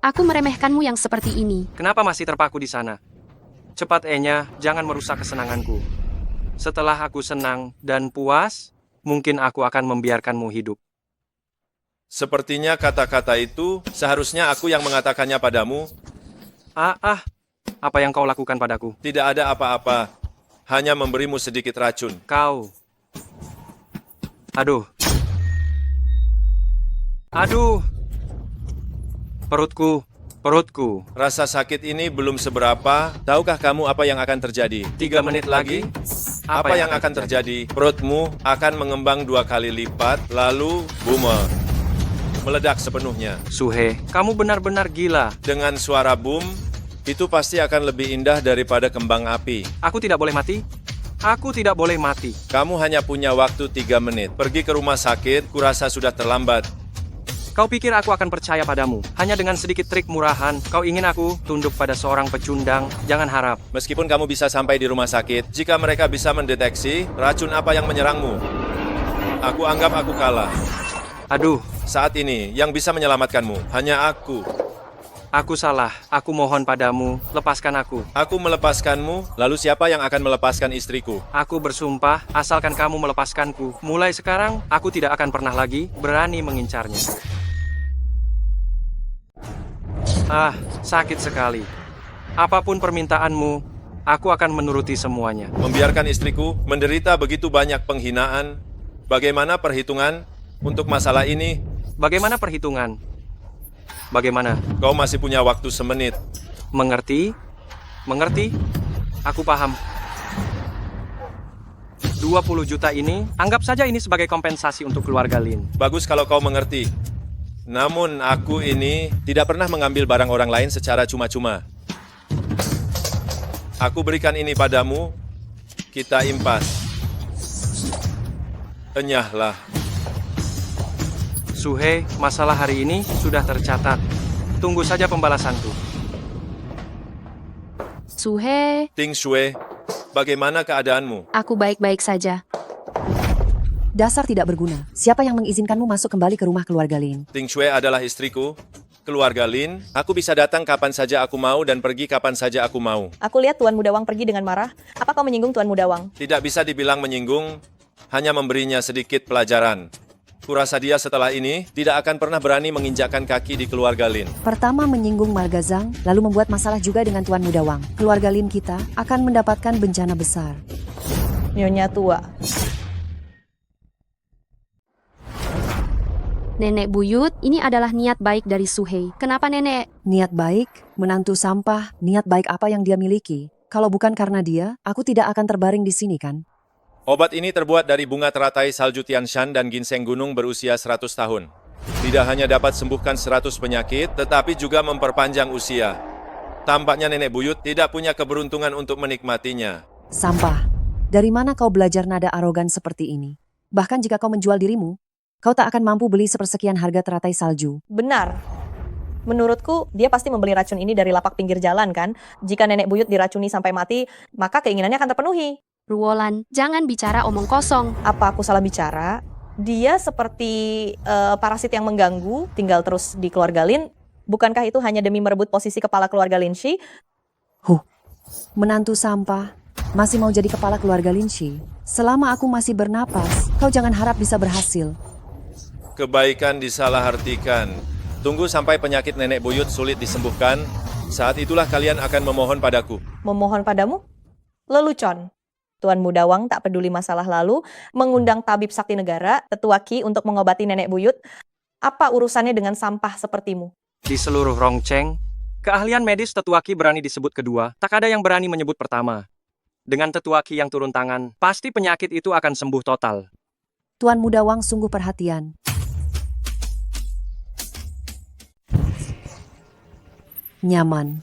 Aku meremehkanmu yang seperti ini. Kenapa masih terpaku di sana? Cepat, Enya, jangan merusak kesenanganku. Setelah aku senang dan puas, mungkin aku akan membiarkanmu hidup. Sepertinya kata-kata itu seharusnya aku yang mengatakannya padamu. Apa yang kau lakukan padaku? Tidak ada apa-apa, hanya memberimu sedikit racun. Kau. Aduh. Perutku. Rasa sakit ini belum seberapa. Tahukah kamu apa yang akan terjadi? 3 menit lagi, apa yang akan terjadi? Perutmu akan mengembang 2 kali lipat, lalu boomer. Meledak sepenuhnya. Suhe, kamu benar-benar gila. Dengan suara boom, itu pasti akan lebih indah daripada kembang api. Aku tidak boleh mati. Aku tidak boleh mati. Kamu hanya punya waktu 3 menit. Pergi ke rumah sakit, kurasa sudah terlambat. Kau pikir aku akan percaya padamu? Hanya dengan sedikit trik murahan, kau ingin aku tunduk pada seorang pecundang? Jangan harap. Meskipun kamu bisa sampai di rumah sakit, jika mereka bisa mendeteksi racun apa yang menyerangmu, aku anggap aku kalah. Aduh, Saat ini, yang bisa menyelamatkanmu hanya aku. aku salah. Aku mohon padamu, lepaskan aku. Aku melepaskanmu, lalu siapa yang akan melepaskan istriku? Aku bersumpah, asalkan kamu melepaskanku. Mulai sekarang, aku tidak akan pernah lagi berani mengincarnya. Sakit sekali. Apapun permintaanmu, aku akan menuruti semuanya. Membiarkan istriku menderita begitu banyak penghinaan. Bagaimana perhitungan untuk masalah ini? Bagaimana perhitungan? Bagaimana? Kau masih punya waktu semenit. Mengerti? Mengerti? Aku paham. 20 juta ini, anggap saja ini sebagai kompensasi untuk keluarga Lin. Bagus kalau kau mengerti. Namun aku ini tidak pernah mengambil barang orang lain secara cuma-cuma. Aku berikan ini padamu, kita impas. Enyahlah. Suhe, masalah hari ini sudah tercatat. Tunggu saja pembalasanku. Suhei, Ting Shui, bagaimana keadaanmu? aku baik-baik saja. Dasar tidak berguna. Siapa yang mengizinkanmu masuk kembali ke rumah keluarga Lin? Ting Shui adalah istriku, keluarga Lin. Aku bisa datang kapan saja aku mau dan pergi kapan saja aku mau. Aku lihat Tuan Muda Wang pergi dengan marah. Apa kau menyinggung Tuan Muda Wang? Tidak bisa dibilang menyinggung, hanya memberinya sedikit pelajaran. Kurasa dia setelah ini tidak akan pernah berani menginjakkan kaki di keluarga Lin. Pertama menyinggung Malgazang, lalu membuat masalah juga dengan Tuan Muda Wang. Keluarga Lin kita akan mendapatkan bencana besar. Nyonya tua. Nenek buyut, ini adalah niat baik dari Suhei. Kenapa nenek? Niat baik, menantu sampah, niat baik apa yang dia miliki? Kalau bukan karena dia, aku tidak akan terbaring di sini kan? Obat ini terbuat dari bunga teratai salju Tianshan dan ginseng gunung berusia 100 tahun. Tidak hanya dapat sembuhkan 100 penyakit, tetapi juga memperpanjang usia. Tampaknya nenek buyut tidak punya keberuntungan untuk menikmatinya. Sampah, dari mana kau belajar nada arogan seperti ini? Bahkan jika kau menjual dirimu, kau tak akan mampu beli sepersekian harga teratai salju. Benar. Menurutku, dia pasti membeli racun ini dari lapak pinggir jalan kan? Jika nenek buyut diracuni sampai mati, maka keinginannya akan terpenuhi. Ruolan, jangan bicara omong kosong. Apa aku salah bicara? Dia seperti parasit yang mengganggu, tinggal terus di keluarga Lin. Bukankah itu hanya demi merebut posisi kepala keluarga Lin Shi? Menantu sampah, masih mau jadi kepala keluarga Lin Shi? Selama aku masih bernapas, kau jangan harap bisa berhasil. Kebaikan disalahartikan. Tunggu sampai penyakit nenek buyut sulit disembuhkan, saat itulah kalian akan memohon padaku. Memohon padamu? Lelucon. Tuan Muda Wang tak peduli masalah lalu, mengundang tabib sakti negara, tetua Qi untuk mengobati nenek buyut. Apa urusannya dengan sampah sepertimu? Di seluruh Rongcheng, keahlian medis tetua Qi berani disebut kedua, tak ada yang berani menyebut pertama. Dengan tetua Qi yang turun tangan, pasti penyakit itu akan sembuh total. Tuan Muda Wang sungguh perhatian. Nyaman.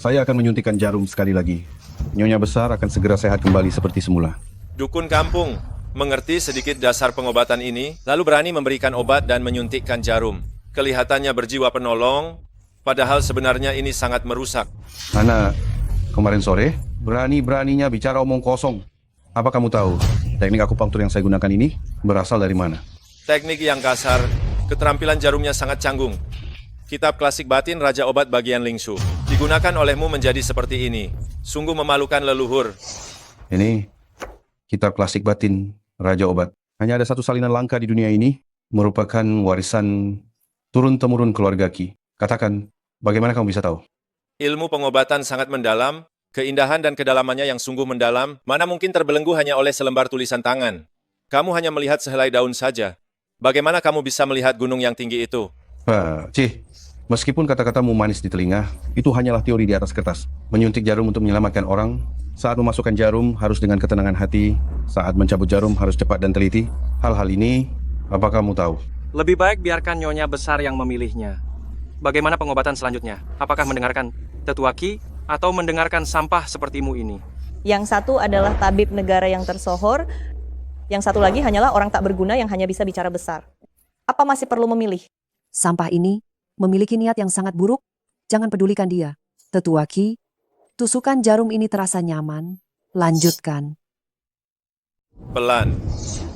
Saya akan menyuntikkan jarum sekali lagi. Nyonya besar akan segera sehat kembali seperti semula. Dukun kampung mengerti sedikit dasar pengobatan ini, lalu berani memberikan obat dan menyuntikkan jarum. Kelihatannya berjiwa penolong, padahal sebenarnya ini sangat merusak. Anak, kemarin sore, berani-beraninya bicara omong kosong. Apa kamu tahu, teknik akupunktur yang saya gunakan ini berasal dari mana? Teknik yang kasar, keterampilan jarumnya sangat canggung. Kitab klasik batin Raja Obat bagian Lingshu. Digunakan olehmu menjadi seperti ini. Sungguh memalukan leluhur. Ini kitab klasik batin Raja Obat. Hanya ada satu salinan langka di dunia ini, merupakan warisan turun-temurun keluarga Qi. Katakan, bagaimana kamu bisa tahu? Ilmu pengobatan sangat mendalam, keindahan dan kedalamannya yang sungguh mendalam, mana mungkin terbelenggu hanya oleh selembar tulisan tangan. Kamu hanya melihat sehelai daun saja. Bagaimana kamu bisa melihat gunung yang tinggi itu? Cih, meskipun kata-katamu manis di telinga, itu hanyalah teori di atas kertas. Menyuntik jarum untuk menyelamatkan orang, saat memasukkan jarum harus dengan ketenangan hati, saat mencabut jarum harus cepat dan teliti. Hal-hal ini, apa kamu tahu? Lebih baik biarkan Nyonya besar yang memilihnya. Bagaimana pengobatan selanjutnya? Apakah mendengarkan tetua Qi atau mendengarkan sampah sepertimu ini? Yang satu adalah tabib negara yang tersohor, yang satu lagi hanyalah orang tak berguna yang hanya bisa bicara besar. Apa masih perlu memilih? Sampah ini memiliki niat yang sangat buruk. Jangan pedulikan dia. Tetua Qi, tusukan jarum ini terasa nyaman. Lanjutkan. Pelan.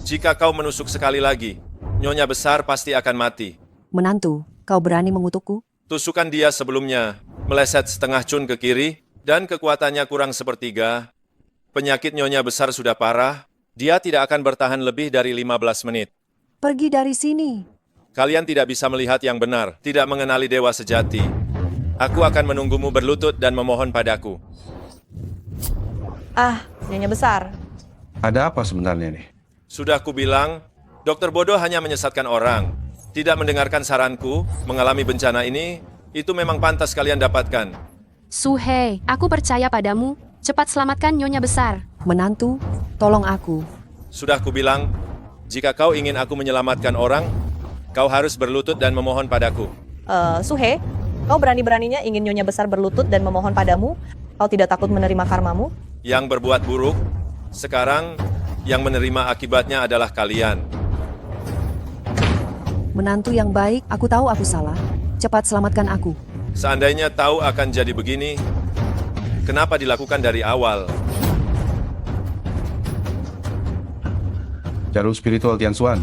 Jika kau menusuk sekali lagi, Nyonya besar pasti akan mati. Menantu, kau berani mengutukku? Tusukan dia sebelumnya, meleset setengah cun ke kiri, dan kekuatannya kurang sepertiga. Penyakit Nyonya besar sudah parah, dia tidak akan bertahan lebih dari 15 menit. Pergi dari sini. Kalian tidak bisa melihat yang benar, tidak mengenali dewa sejati. Aku akan menunggumu berlutut dan memohon padaku. Nyonya besar. Ada apa sebenarnya nih? Sudah kubilang, dokter bodoh hanya menyesatkan orang. Tidak mendengarkan saranku, mengalami bencana ini, itu memang pantas kalian dapatkan. Suhe, aku percaya padamu. Cepat selamatkan Nyonya besar. Menantu, tolong aku. Sudah kubilang, jika kau ingin aku menyelamatkan orang, kau harus berlutut dan memohon padaku. Suhe, kau berani-beraninya ingin Nyonya besar berlutut dan memohon padamu? Kau tidak takut menerima karmamu? Yang berbuat buruk, sekarang yang menerima akibatnya adalah kalian. Menantu yang baik, aku tahu aku salah. Cepat selamatkan aku. Seandainya tahu akan jadi begini, kenapa dilakukan dari awal? Jarum spiritual Tianxuan.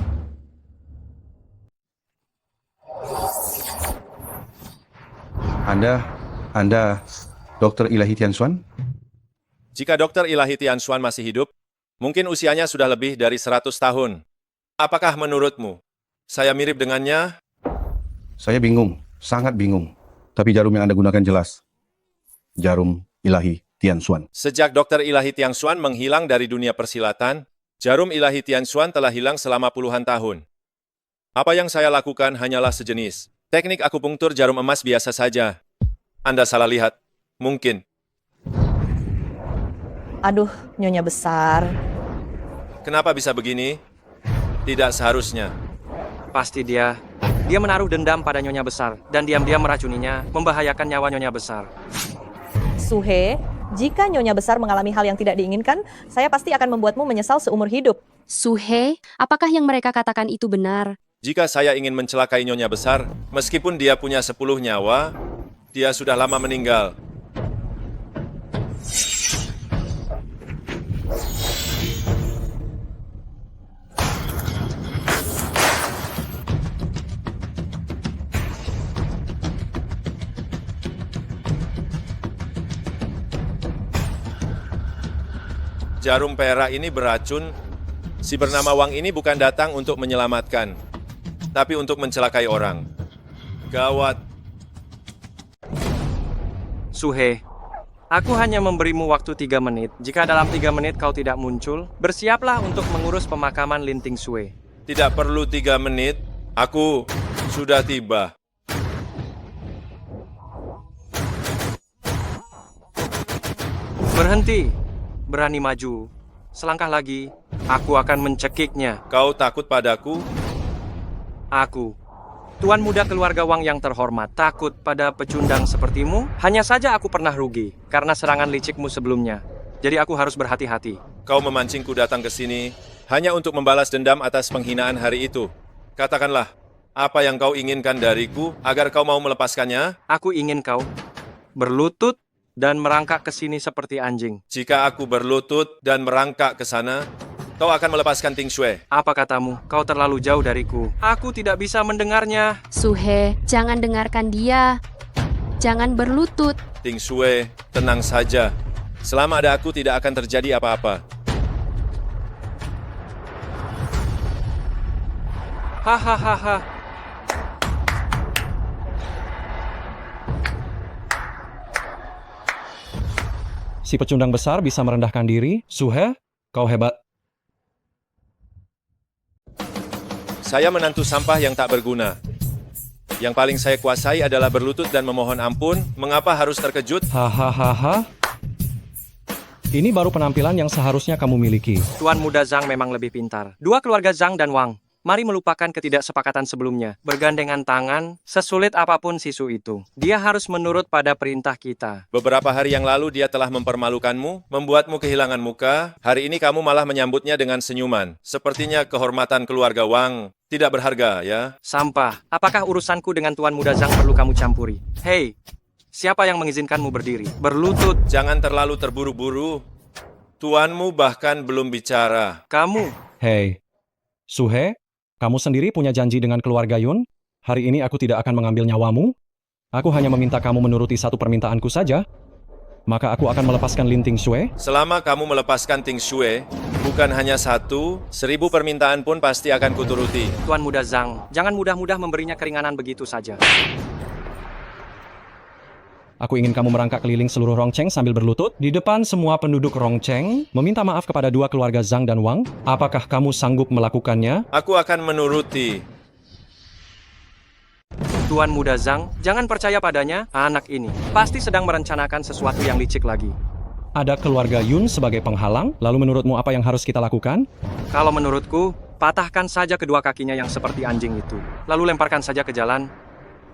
Anda, Dokter Ilahi Tianxuan? Jika Dokter Ilahi Tianxuan masih hidup, mungkin usianya sudah lebih dari 100 tahun. Apakah menurutmu, saya mirip dengannya? Saya bingung, sangat bingung. Tapi jarum yang Anda gunakan jelas. Jarum Ilahi Tianxuan. Sejak Dokter Ilahi Tianxuan menghilang dari dunia persilatan, jarum Ilahi Tianxuan telah hilang selama puluhan tahun. Apa yang saya lakukan hanyalah sejenis teknik akupunktur jarum emas biasa saja. Anda salah lihat. Mungkin. Aduh, Nyonya besar. Kenapa bisa begini? Tidak seharusnya. Pasti dia menaruh dendam pada Nyonya besar dan diam-diam meracuninya, membahayakan nyawa Nyonya besar. Suhe, jika Nyonya besar mengalami hal yang tidak diinginkan, saya pasti akan membuatmu menyesal seumur hidup. Suhe, apakah yang mereka katakan itu benar? Jika saya ingin mencelakai Nyonya besar, meskipun dia punya 10 nyawa, dia sudah lama meninggal. Jarum perak ini beracun. Si bernama Wang ini bukan datang untuk menyelamatkan, tapi untuk mencelakai orang. Gawat. Suhe, aku hanya memberimu waktu 3 menit. Jika dalam 3 menit kau tidak muncul, bersiaplah untuk mengurus pemakaman Linting Sue. Tidak perlu 3 menit. Aku sudah tiba. Berhenti. Berani maju. Selangkah lagi, aku akan mencekiknya. Kau takut padaku? Aku, Tuan Muda Keluarga Wang yang terhormat, takut pada pecundang sepertimu? Hanya saja aku pernah rugi karena serangan licikmu sebelumnya. Jadi aku harus berhati-hati. Kau memancingku datang ke sini hanya untuk membalas dendam atas penghinaan hari itu. Katakanlah, apa yang kau inginkan dariku agar kau mau melepaskannya? Aku ingin kau berlutut dan merangkak ke sini seperti anjing. Jika aku berlutut dan merangkak ke sana, kau akan melepaskan Ting Shui. Apa katamu? Kau terlalu jauh dariku. Aku tidak bisa mendengarnya. Suhe, jangan dengarkan dia. Jangan berlutut. Ting Shui, tenang saja. Selama ada aku tidak akan terjadi apa-apa. Hahaha. Si pecundang besar bisa merendahkan diri. Suhe, kau hebat. Saya menantu sampah yang tak berguna. Yang paling saya kuasai adalah berlutut dan memohon ampun. Mengapa harus terkejut? Hahaha. Ini baru penampilan yang seharusnya kamu miliki. Tuan Muda Zhang memang lebih pintar. Dua keluarga Zhang dan Wang. Mari melupakan ketidaksepakatan sebelumnya. Bergandengan tangan, sesulit apapun sisu itu. Dia harus menurut pada perintah kita. Beberapa hari yang lalu dia telah mempermalukanmu, membuatmu kehilangan muka. Hari ini kamu malah menyambutnya dengan senyuman. Sepertinya kehormatan keluarga Wang tidak berharga, ya? Sampah. Apakah urusanku dengan Tuan Muda Zhang perlu kamu campuri? Hei, siapa yang mengizinkanmu berdiri? Berlutut. Jangan terlalu terburu-buru. Tuanmu bahkan belum bicara. Kamu. Hei, Suhe, kamu sendiri punya janji dengan keluarga Yun? Hari ini aku tidak akan mengambil nyawamu. Aku hanya meminta kamu menuruti satu permintaanku saja. Maka aku akan melepaskan Linting Shui. Selama kamu melepaskan Ting Shui, bukan hanya 1, 1000 permintaan pun pasti akan kuturuti. Tuan Muda Zhang, jangan mudah-mudah memberinya keringanan begitu saja. Aku ingin kamu merangkak keliling seluruh Rongcheng sambil berlutut di depan semua penduduk Rongcheng, meminta maaf kepada dua keluarga Zhang dan Wang. Apakah kamu sanggup melakukannya? Aku akan menuruti. Tuan Muda Zhang, jangan percaya padanya. Anak ini pasti sedang merencanakan sesuatu yang licik lagi. Ada keluarga Yun sebagai penghalang, lalu menurutmu apa yang harus kita lakukan? Kalau menurutku, patahkan saja kedua kakinya yang seperti anjing itu. Lalu lemparkan saja ke jalan.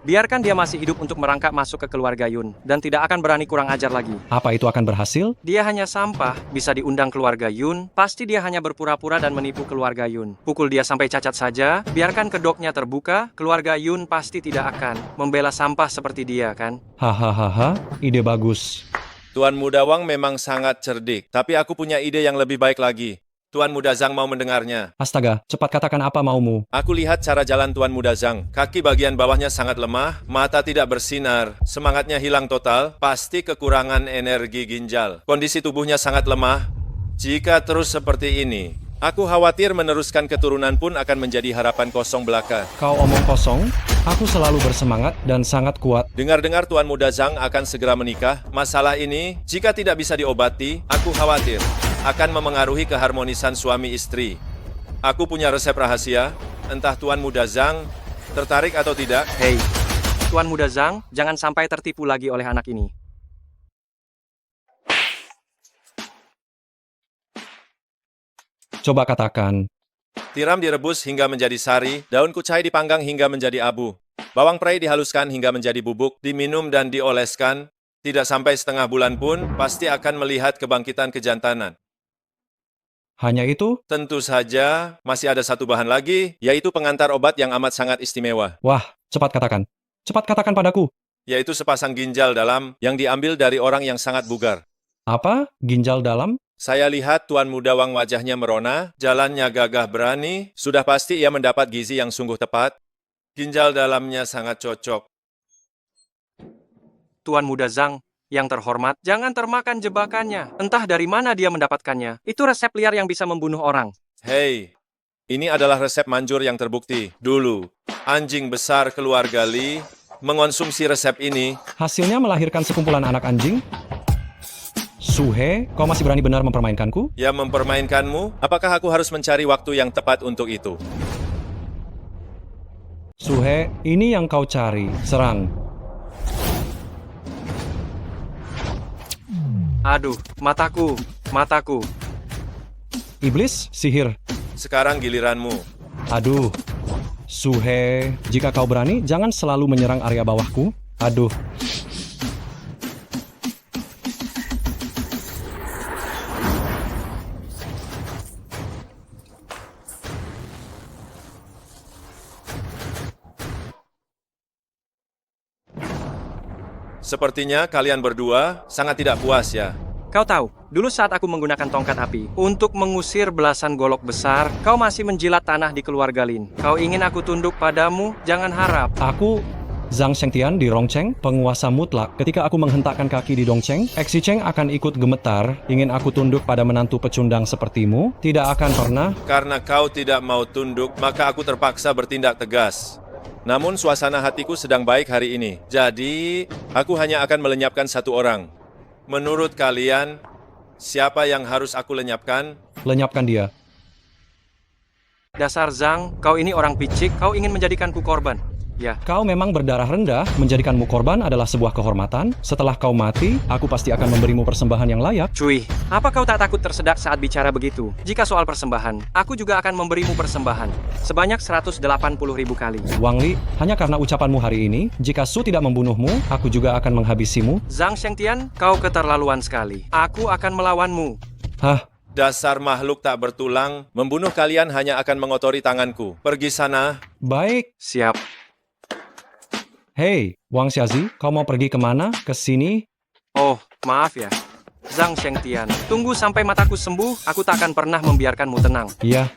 Biarkan dia masih hidup untuk merangkak masuk ke keluarga Yun, dan tidak akan berani kurang ajar lagi. Apa itu akan berhasil? Dia hanya sampah, bisa diundang keluarga Yun, pasti dia hanya berpura-pura dan menipu keluarga Yun. Pukul dia sampai cacat saja, biarkan kedoknya terbuka, keluarga Yun pasti tidak akan membela sampah seperti dia, kan? Hahaha, ide bagus. Tuan Muda Wang memang sangat cerdik, tapi aku punya ide yang lebih baik lagi. Tuan Muda Zhang mau mendengarnya. Astaga, cepat katakan apa maumu. Aku lihat cara jalan Tuan Muda Zhang. Kaki bagian bawahnya sangat lemah, mata tidak bersinar, semangatnya hilang total, pasti kekurangan energi ginjal. Kondisi tubuhnya sangat lemah. Jika terus seperti ini, aku khawatir meneruskan keturunan pun akan menjadi harapan kosong belaka. Kau omong kosong, aku selalu bersemangat dan sangat kuat. Dengar-dengar Tuan Muda Zhang akan segera menikah. Masalah ini, jika tidak bisa diobati, aku khawatir akan memengaruhi keharmonisan suami istri. Aku punya resep rahasia, entah Tuan Muda Zhang tertarik atau tidak. Hei, Tuan Muda Zhang, jangan sampai tertipu lagi oleh anak ini. Coba katakan. Tiram direbus hingga menjadi sari, daun kucai dipanggang hingga menjadi abu. Bawang prei dihaluskan hingga menjadi bubuk, diminum dan dioleskan. Tidak sampai setengah bulan pun, pasti akan melihat kebangkitan kejantanan. Hanya itu? Tentu saja, masih ada satu bahan lagi, yaitu pengantar obat yang amat sangat istimewa. Wah, cepat katakan. Cepat katakan padaku. Yaitu sepasang ginjal dalam yang diambil dari orang yang sangat bugar. Apa? Ginjal dalam? Saya lihat Tuan Muda Wang wajahnya merona, jalannya gagah berani, sudah pasti ia mendapat gizi yang sungguh tepat. Ginjal dalamnya sangat cocok. Tuan Muda Zhang, yang terhormat, jangan termakan jebakannya. Entah dari mana dia mendapatkannya. Itu resep liar yang bisa membunuh orang. Hei, ini adalah resep manjur yang terbukti. Dulu, anjing besar keluarga Li mengonsumsi resep ini. Hasilnya melahirkan sekumpulan anak anjing? Suhe, kau masih berani benar mempermainkanku? Ya, mempermainkanmu? Apakah aku harus mencari waktu yang tepat untuk itu? Suhe, ini yang kau cari. Serang. Aduh, mataku, mataku. Iblis, sihir. Sekarang giliranmu. Aduh. Suhe, jika kau berani, jangan selalu menyerang area bawahku. Aduh. Sepertinya kalian berdua sangat tidak puas ya. Kau tahu, dulu saat aku menggunakan tongkat api untuk mengusir belasan golok besar, kau masih menjilat tanah di keluarga Lin. Kau ingin aku tunduk padamu? Jangan harap. Aku, Zhang Shengtian di Rongcheng, penguasa mutlak. Ketika aku menghentakkan kaki di Dongcheng, Eksi Cheng akan ikut gemetar. Ingin aku tunduk pada menantu pecundang sepertimu? Tidak akan pernah. Karena kau tidak mau tunduk, maka aku terpaksa bertindak tegas. Namun suasana hatiku sedang baik hari ini. Jadi, aku hanya akan melenyapkan satu orang. Menurut kalian, siapa yang harus aku lenyapkan? Lenyapkan dia. Dasar Zhang, kau ini orang picik, kau ingin menjadikanku korban. Ya, Kau memang berdarah rendah, menjadikanmu korban adalah sebuah kehormatan. Setelah kau mati, aku pasti akan memberimu persembahan yang layak. cuy, apa kau tak takut tersedak saat bicara begitu? Jika soal persembahan, aku juga akan memberimu persembahan. Sebanyak 180.000 kali. Wang Li, hanya karena ucapanmu hari ini, jika Su tidak membunuhmu, aku juga akan menghabisimu. Zhang Shengtian, kau keterlaluan sekali. Aku akan melawanmu. Hah? Dasar makhluk tak bertulang, membunuh kalian hanya akan mengotori tanganku. Pergi sana. Baik. Siap. Hei, Wang Xiazi, kau mau pergi kemana? Ke sini? Oh, maaf ya. Zhang Shengtian, tunggu sampai mataku sembuh, aku tak akan pernah membiarkanmu tenang. Iya.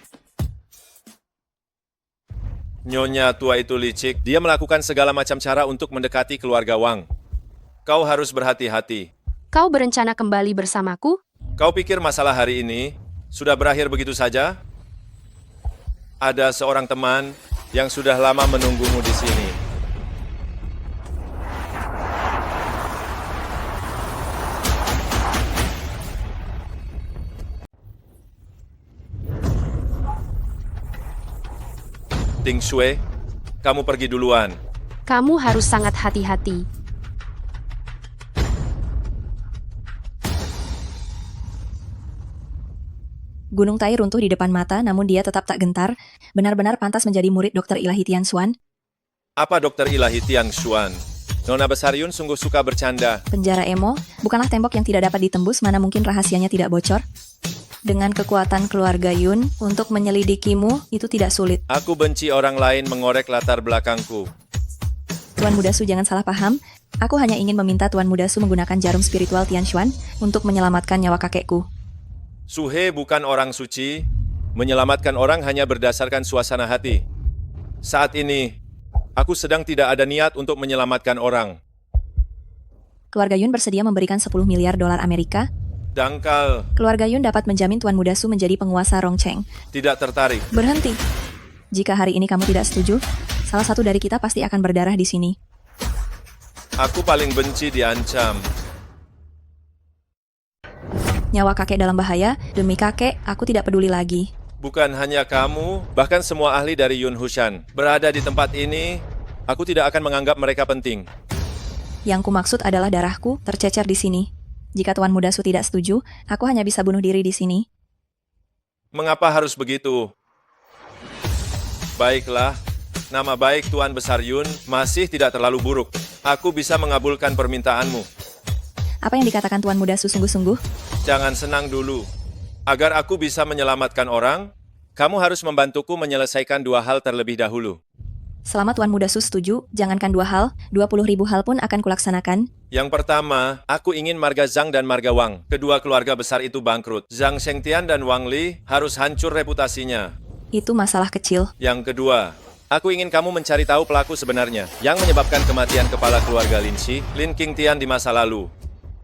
Nyonya tua itu licik, dia melakukan segala macam cara untuk mendekati keluarga Wang. Kau harus berhati-hati. Kau berencana kembali bersamaku? Kau pikir masalah hari ini sudah berakhir begitu saja? Ada seorang teman yang sudah lama menunggumu di sini. Ting Shui, kamu pergi duluan. Kamu harus sangat hati-hati. Gunung Tai runtuh di depan mata, namun dia tetap tak gentar. Benar-benar pantas menjadi murid Dokter Ilahi Tian Xuan. Apa Dokter Ilahi Tiang Xuan? Nona Besar Yun sungguh suka bercanda. Penjara emo bukanlah tembok yang tidak dapat ditembus, mana mungkin rahasianya tidak bocor. Dengan kekuatan keluarga Yun, untuk menyelidikimu itu tidak sulit. Aku benci orang lain mengorek latar belakangku. Tuan Muda Su, jangan salah paham. Aku hanya ingin meminta Tuan Muda Su menggunakan jarum spiritual Tian Xuan untuk menyelamatkan nyawa kakekku. Suhe bukan orang suci. Menyelamatkan orang hanya berdasarkan suasana hati. Saat ini, aku sedang tidak ada niat untuk menyelamatkan orang. Keluarga Yun bersedia memberikan 10 miliar dolar Amerika. Dangkal, Keluarga Yun dapat menjamin Tuan Muda Su menjadi penguasa Rongcheng. tidak tertarik. Berhenti. Jika hari ini kamu tidak setuju, salah satu dari kita pasti akan berdarah di sini. Aku paling benci diancam. Nyawa kakek dalam bahaya, demi kakek, aku tidak peduli lagi. Bukan hanya kamu, bahkan semua ahli dari Yun Hushan berada di tempat ini. Aku tidak akan menganggap mereka penting. Yang kumaksud adalah darahku tercecer di sini. Jika Tuan Muda Su tidak setuju, aku hanya bisa bunuh diri di sini. Mengapa harus begitu? Baiklah, nama baik Tuan Besar Yun masih tidak terlalu buruk. Aku bisa mengabulkan permintaanmu. Apa yang dikatakan Tuan Muda Su sungguh-sungguh? Jangan senang dulu. Agar aku bisa menyelamatkan orang, kamu harus membantuku menyelesaikan dua hal terlebih dahulu. Selama Tuan Muda Su setuju, jangankan 2 hal, 20.000 hal pun akan kulaksanakan. Yang pertama, aku ingin marga Zhang dan marga Wang. Kedua keluarga besar itu bangkrut. Zhang Shengtian dan Wang Li harus hancur reputasinya. Itu masalah kecil. Yang kedua, aku ingin kamu mencari tahu pelaku sebenarnya yang menyebabkan kematian kepala keluarga Lin Xi, Lin Qingtian di masa lalu.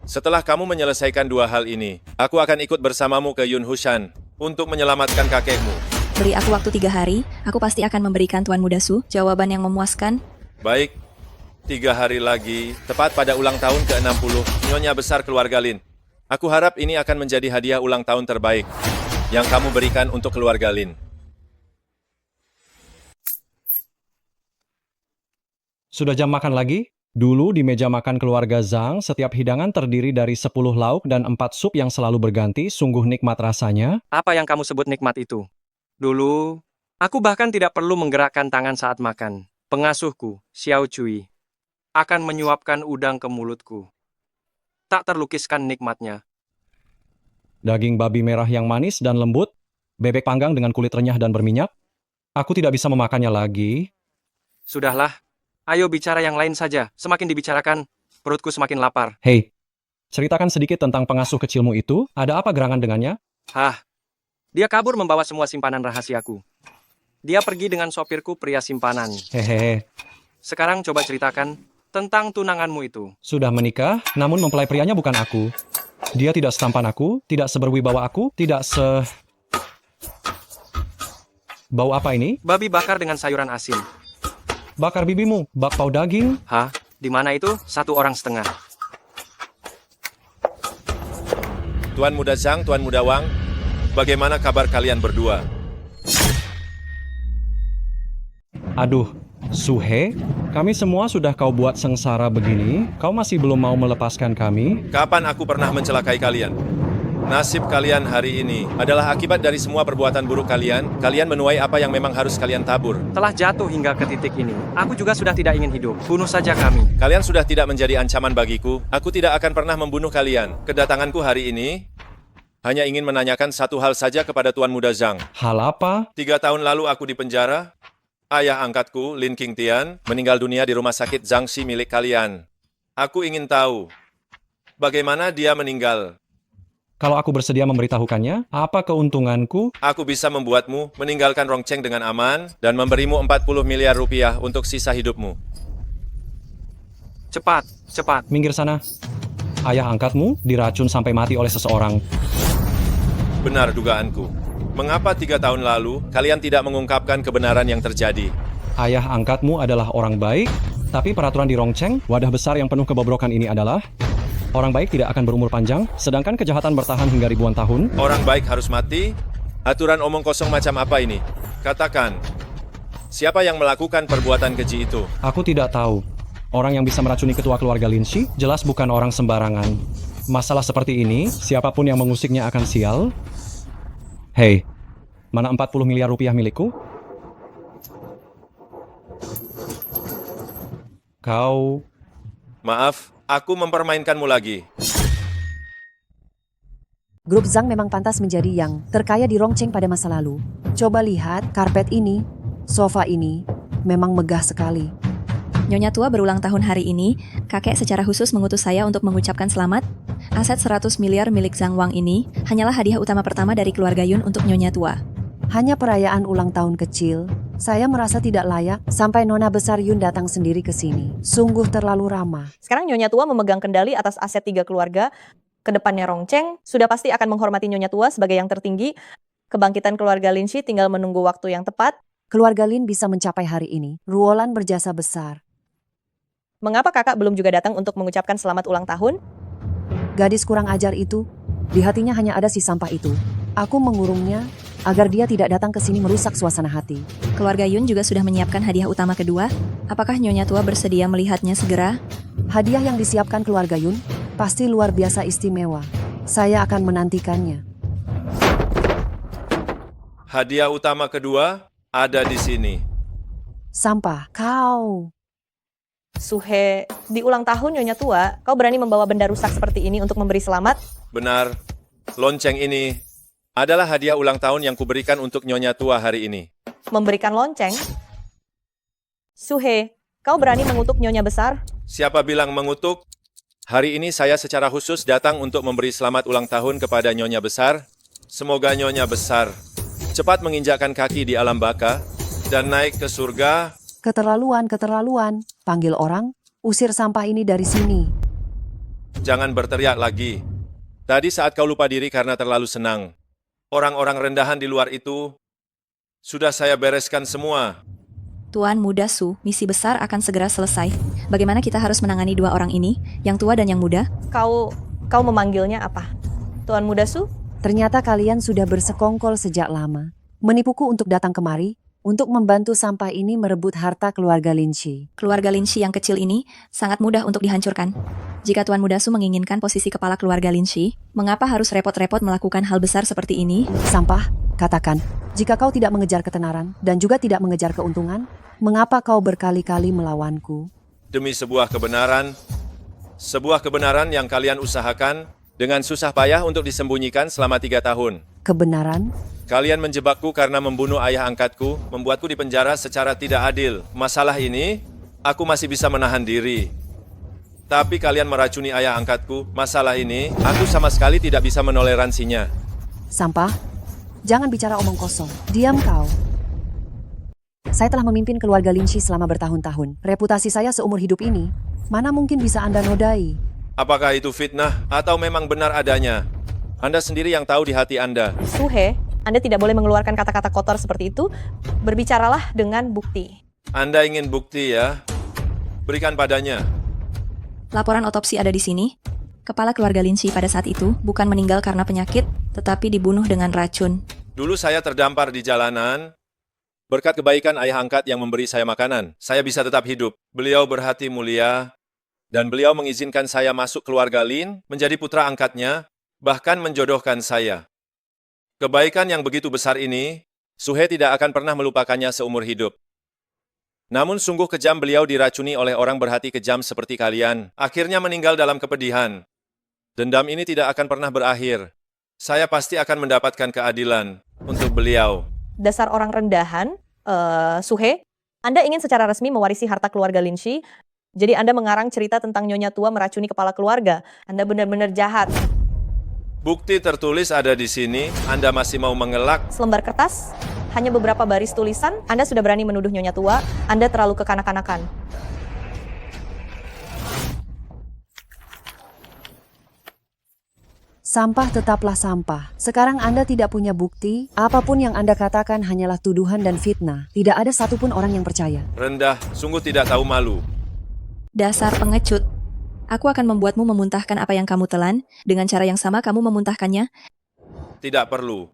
Setelah kamu menyelesaikan dua hal ini, aku akan ikut bersamamu ke Yun Hushan untuk menyelamatkan kakekmu. Beri aku waktu 3 hari, aku pasti akan memberikan Tuan Muda Su jawaban yang memuaskan. Baik, 3 hari lagi, tepat pada ulang tahun ke-60, Nyonya Besar keluarga Lin. Aku harap ini akan menjadi hadiah ulang tahun terbaik yang kamu berikan untuk keluarga Lin. Sudah jam makan lagi? Dulu di meja makan keluarga Zhang, setiap hidangan terdiri dari 10 lauk dan 4 sup yang selalu berganti, sungguh nikmat rasanya. Apa yang kamu sebut nikmat itu? Dulu, aku bahkan tidak perlu menggerakkan tangan saat makan. Pengasuhku, Xiao Cui, akan menyuapkan udang ke mulutku. Tak terlukiskan nikmatnya. Daging babi merah yang manis dan lembut, bebek panggang dengan kulit renyah dan berminyak. Aku tidak bisa memakannya lagi. Sudahlah, ayo bicara yang lain saja. Semakin dibicarakan, perutku semakin lapar. Hei, ceritakan sedikit tentang pengasuh kecilmu itu. Ada apa gerangan dengannya? Hah, dia kabur membawa semua simpanan rahasiaku. Dia pergi dengan sopirku pria simpanan. Hehehe. Sekarang coba ceritakan tentang tunanganmu itu. Sudah menikah, namun mempelai prianya bukan aku. Dia tidak setampan aku, tidak seberwibawa aku, tidak Bau apa ini? Babi bakar dengan sayuran asin. Bakar bibimu, bakpao daging. Hah? Di mana itu? 1,5 orang. Tuan Muda Zhang, Tuan Muda Wang, bagaimana kabar kalian berdua? Aduh, Suhe, kami semua sudah kau buat sengsara begini, kau masih belum mau melepaskan kami? Kapan aku pernah mencelakai kalian? Nasib kalian hari ini adalah akibat dari semua perbuatan buruk kalian. Kalian menuai apa yang memang harus kalian tabur. Telah jatuh hingga ke titik ini. Aku juga sudah tidak ingin hidup. Bunuh saja kami. Kalian sudah tidak menjadi ancaman bagiku. Aku tidak akan pernah membunuh kalian. Kedatanganku hari ini hanya ingin menanyakan satu hal saja kepada Tuan Muda Zhang. Hal apa? 3 tahun lalu aku di penjara. Ayah angkatku, Lin Qingtian, meninggal dunia di rumah sakit Zhangxi milik kalian. Aku ingin tahu, bagaimana dia meninggal? Kalau aku bersedia memberitahukannya, apa keuntunganku? Aku bisa membuatmu meninggalkan Rongcheng dengan aman dan memberimu 40 miliar rupiah untuk sisa hidupmu. Cepat, cepat. Minggir sana. Ayah angkatmu diracun sampai mati oleh seseorang. Benar dugaanku. Mengapa 3 tahun lalu kalian tidak mengungkapkan kebenaran yang terjadi? Ayah angkatmu adalah orang baik, tapi peraturan di Rongcheng, wadah besar yang penuh kebobrokan ini adalah orang baik tidak akan berumur panjang, sedangkan kejahatan bertahan hingga ribuan tahun. Orang baik harus mati? Aturan omong kosong macam apa ini? Katakan, siapa yang melakukan perbuatan keji itu? Aku tidak tahu. Orang yang bisa meracuni ketua keluarga Linshi jelas bukan orang sembarangan. Masalah seperti ini, siapapun yang mengusiknya akan sial. Hei, mana 40 miliar rupiah milikku? Kau... Maaf, aku mempermainkanmu lagi. Grup Zhang memang pantas menjadi yang terkaya di Rongcheng pada masa lalu. Coba lihat, karpet ini, sofa ini, memang megah sekali. Nyonya tua berulang tahun hari ini, kakek secara khusus mengutus saya untuk mengucapkan selamat. Aset 100 miliar milik Zhang Wang ini hanyalah hadiah utama pertama dari keluarga Yun untuk Nyonya tua. Hanya perayaan ulang tahun kecil, saya merasa tidak layak sampai Nona Besar Yun datang sendiri ke sini. Sungguh terlalu ramah. Sekarang Nyonya tua memegang kendali atas aset 3 keluarga. Kedepannya Rongcheng sudah pasti akan menghormati Nyonya tua sebagai yang tertinggi. Kebangkitan keluarga Linshi tinggal menunggu waktu yang tepat. Keluarga Lin bisa mencapai hari ini. Ruolan berjasa besar. Mengapa kakak belum juga datang untuk mengucapkan selamat ulang tahun? Gadis kurang ajar itu, di hatinya hanya ada si sampah itu. Aku mengurungnya agar dia tidak datang ke sini merusak suasana hati. Keluarga Yun juga sudah menyiapkan hadiah utama kedua. Apakah Nyonya tua bersedia melihatnya segera? Hadiah yang disiapkan keluarga Yun pasti luar biasa istimewa. Saya akan menantikannya. Hadiah utama kedua ada di sini. Sampah, kau. Suhe, di ulang tahun Nyonya tua, kau berani membawa benda rusak seperti ini untuk memberi selamat? Benar, lonceng ini adalah hadiah ulang tahun yang kuberikan untuk Nyonya tua hari ini. Memberikan lonceng? Suhe, kau berani mengutuk Nyonya besar? Siapa bilang mengutuk? Hari ini saya secara khusus datang untuk memberi selamat ulang tahun kepada Nyonya besar. Semoga Nyonya besar cepat menginjakkan kaki di alam baka dan naik ke surga. Keterlaluan, keterlaluan. Panggil orang, usir sampah ini dari sini. Jangan berteriak lagi. Tadi saat kau lupa diri karena terlalu senang. Orang-orang rendahan di luar itu sudah saya bereskan semua. Tuan Muda Su, misi besar akan segera selesai. Bagaimana kita harus menangani dua orang ini, yang tua dan yang muda? Kau memanggilnya apa? Tuan Muda Su? Ternyata kalian sudah bersekongkol sejak lama. Menipuku untuk datang kemari, untuk membantu sampah ini merebut harta keluarga Linci. Keluarga Linci yang kecil ini sangat mudah untuk dihancurkan. Jika Tuan Muda Su menginginkan posisi kepala keluarga Linci, mengapa harus repot-repot melakukan hal besar seperti ini? Sampah, katakan, jika kau tidak mengejar ketenaran dan juga tidak mengejar keuntungan, mengapa kau berkali-kali melawanku? Demi sebuah kebenaran yang kalian usahakan dengan susah payah untuk disembunyikan selama 3 tahun. Kebenaran? Kalian menjebakku karena membunuh ayah angkatku, membuatku dipenjara secara tidak adil. Masalah ini, aku masih bisa menahan diri. Tapi kalian meracuni ayah angkatku. Masalah ini, aku sama sekali tidak bisa menoleransinya. Sampah, jangan bicara omong kosong. Diam kau. Saya telah memimpin keluarga Linci selama bertahun-tahun. Reputasi saya seumur hidup ini, mana mungkin bisa Anda nodai? Apakah itu fitnah atau memang benar adanya? Anda sendiri yang tahu di hati Anda. Suhe, Anda tidak boleh mengeluarkan kata-kata kotor seperti itu. Berbicaralah dengan bukti. Anda ingin bukti ya? Berikan padanya. Laporan otopsi ada di sini. Kepala keluarga Linci pada saat itu bukan meninggal karena penyakit, tetapi dibunuh dengan racun. Dulu saya terdampar di jalanan. Berkat kebaikan ayah angkat yang memberi saya makanan, saya bisa tetap hidup. Beliau berhati mulia, dan beliau mengizinkan saya masuk keluarga Lin, menjadi putra angkatnya, bahkan menjodohkan saya. Kebaikan yang begitu besar ini, Suhe tidak akan pernah melupakannya seumur hidup. Namun sungguh kejam beliau diracuni oleh orang berhati kejam seperti kalian, akhirnya meninggal dalam kepedihan. Dendam ini tidak akan pernah berakhir. Saya pasti akan mendapatkan keadilan untuk beliau. Dasar orang rendahan, Suhe, Anda ingin secara resmi mewarisi harta keluarga Linci, jadi Anda mengarang cerita tentang nyonya tua meracuni kepala keluarga. Anda benar-benar jahat. Bukti tertulis ada di sini, Anda masih mau mengelak? Selembar kertas, hanya beberapa baris tulisan, Anda sudah berani menuduh nyonya tua, Anda terlalu kekanak-kanakan. Sampah tetaplah sampah. Sekarang Anda tidak punya bukti, apapun yang Anda katakan hanyalah tuduhan dan fitnah. Tidak ada satupun orang yang percaya. Rendah, sungguh tidak tahu malu. Dasar pengecut. Aku akan membuatmu memuntahkan apa yang kamu telan, dengan cara yang sama kamu memuntahkannya. Tidak perlu.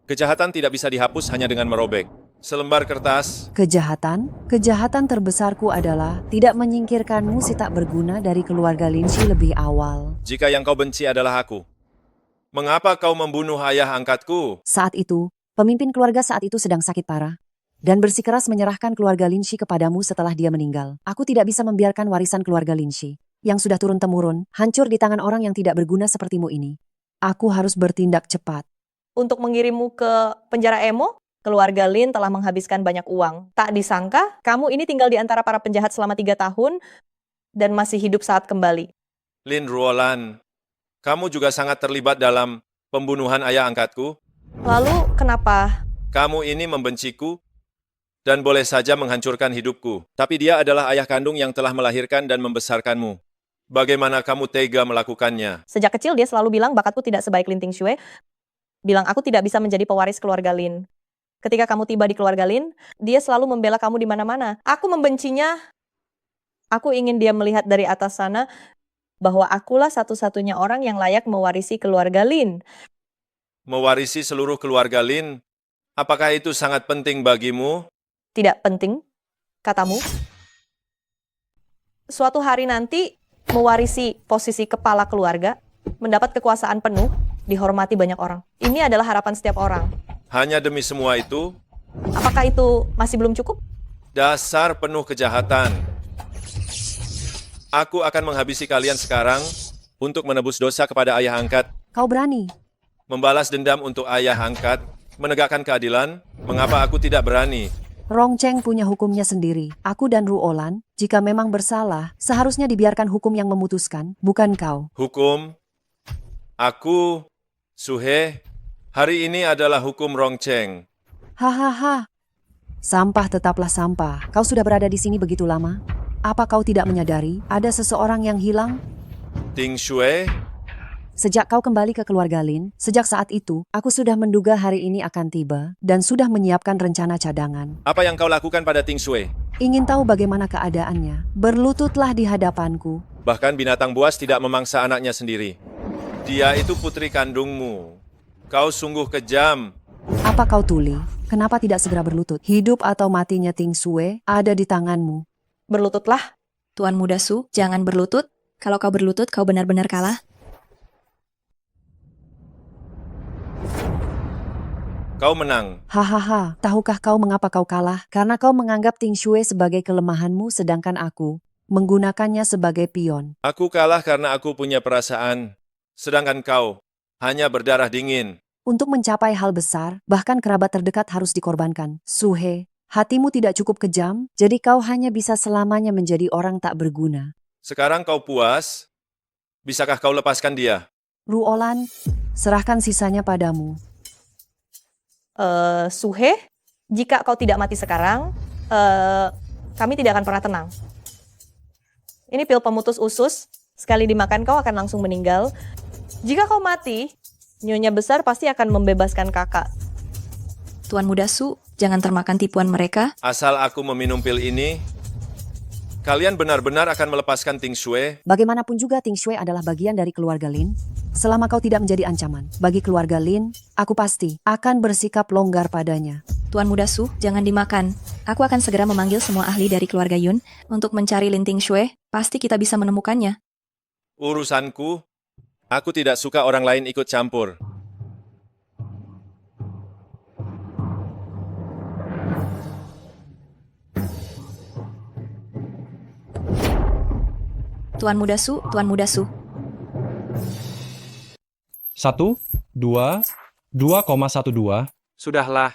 Kejahatan tidak bisa dihapus hanya dengan merobek. Selembar kertas, Kejahatan? Kejahatan terbesarku adalah tidak menyingkirkanmu si tak berguna dari keluarga Linci lebih awal. jika yang kau benci adalah aku. Mengapa kau membunuh ayah angkatku? Saat itu, pemimpin keluarga saat itu sedang sakit parah dan bersikeras menyerahkan keluarga Linci kepadamu setelah dia meninggal. Aku tidak bisa membiarkan warisan keluarga Linci yang sudah turun-temurun hancur di tangan orang yang tidak berguna sepertimu ini. Aku harus bertindak cepat. Untuk mengirimmu ke penjara emo, keluarga Lin telah menghabiskan banyak uang. Tak disangka, kamu ini tinggal di antara para penjahat selama 3 tahun dan masih hidup saat kembali. Lin Ruolan, kamu juga sangat terlibat dalam pembunuhan ayah angkatku. Lalu, kenapa? Kamu ini membenciku dan boleh saja menghancurkan hidupku. Tapi dia adalah ayah kandung yang telah melahirkan dan membesarkanmu. Bagaimana kamu tega melakukannya? Sejak kecil dia selalu bilang bakatku tidak sebaik Lin Tingxue. Bilang aku tidak bisa menjadi pewaris keluarga Lin. Ketika kamu tiba di keluarga Lin, dia selalu membela kamu di mana-mana. Aku membencinya. Aku ingin dia melihat dari atas sana bahwa akulah satu-satunya orang yang layak mewarisi keluarga Lin. Mewarisi seluruh keluarga Lin? Apakah itu sangat penting bagimu? Tidak penting, katamu. Suatu hari nanti, mewarisi posisi kepala keluarga, mendapat kekuasaan penuh, dihormati banyak orang. Ini adalah harapan setiap orang. Hanya demi semua itu? Apakah itu masih belum cukup? Dasar penuh kejahatan. Aku akan menghabisi kalian sekarang untuk menebus dosa kepada ayah angkat, Kau berani? membalas dendam untuk ayah angkat, menegakkan keadilan. Mengapa aku tidak berani? Rong Cheng punya hukumnya sendiri. Aku dan Ruolan, jika memang bersalah, seharusnya dibiarkan hukum yang memutuskan, bukan kau. Hukum? Aku, Suhe, hari ini adalah hukum Rong Cheng. Hahaha. Sampah tetaplah sampah. Kau sudah berada di sini begitu lama? Apa kau tidak menyadari ada seseorang yang hilang? Ting Shui, Sejak kau kembali ke keluarga Lin, sejak saat itu, aku sudah menduga hari ini akan tiba dan sudah menyiapkan rencana cadangan. Apa yang kau lakukan pada Ting Shui? Ingin tahu bagaimana keadaannya? Berlututlah di hadapanku. Bahkan binatang buas tidak memangsa anaknya sendiri. Dia itu putri kandungmu. Kau sungguh kejam. Apa kau tuli? Kenapa tidak segera berlutut? Hidup atau matinya Ting Shui ada di tanganmu. Berlututlah. Tuan Muda Su, jangan berlutut. Kalau kau berlutut, kau benar-benar kalah. Kau menang. Hahaha, tahukah kau mengapa kau kalah? Karena kau menganggap Ting Shui sebagai kelemahanmu sedangkan aku menggunakannya sebagai pion. Aku kalah karena aku punya perasaan. Sedangkan kau hanya berdarah dingin. Untuk mencapai hal besar, bahkan kerabat terdekat harus dikorbankan. Suhe, hatimu tidak cukup kejam, jadi kau hanya bisa selamanya menjadi orang tak berguna. Sekarang kau puas? Bisakah kau lepaskan dia? Ruolan, serahkan sisanya padamu. Suhe, jika kau tidak mati sekarang, kami tidak akan pernah tenang. Ini pil pemutus usus, sekali dimakan kau akan langsung meninggal. Jika kau mati, Nyonya Besar pasti akan membebaskan kakak. Tuan Muda Su, jangan termakan tipuan mereka. Asal aku meminum pil ini, kalian benar-benar akan melepaskan Ting Shui. Bagaimanapun juga Ting Shui adalah bagian dari keluarga Lin. Selama kau tidak menjadi ancaman bagi keluarga Lin, aku pasti akan bersikap longgar padanya. Tuan Muda Su, jangan dimakan. Aku akan segera memanggil semua ahli dari keluarga Yun untuk mencari Lin Ting Shui. Pasti kita bisa menemukannya. Urusanku, aku tidak suka orang lain ikut campur. Tuan Muda Su, Tuan Muda Su. 1, 2, 2,12. Sudahlah.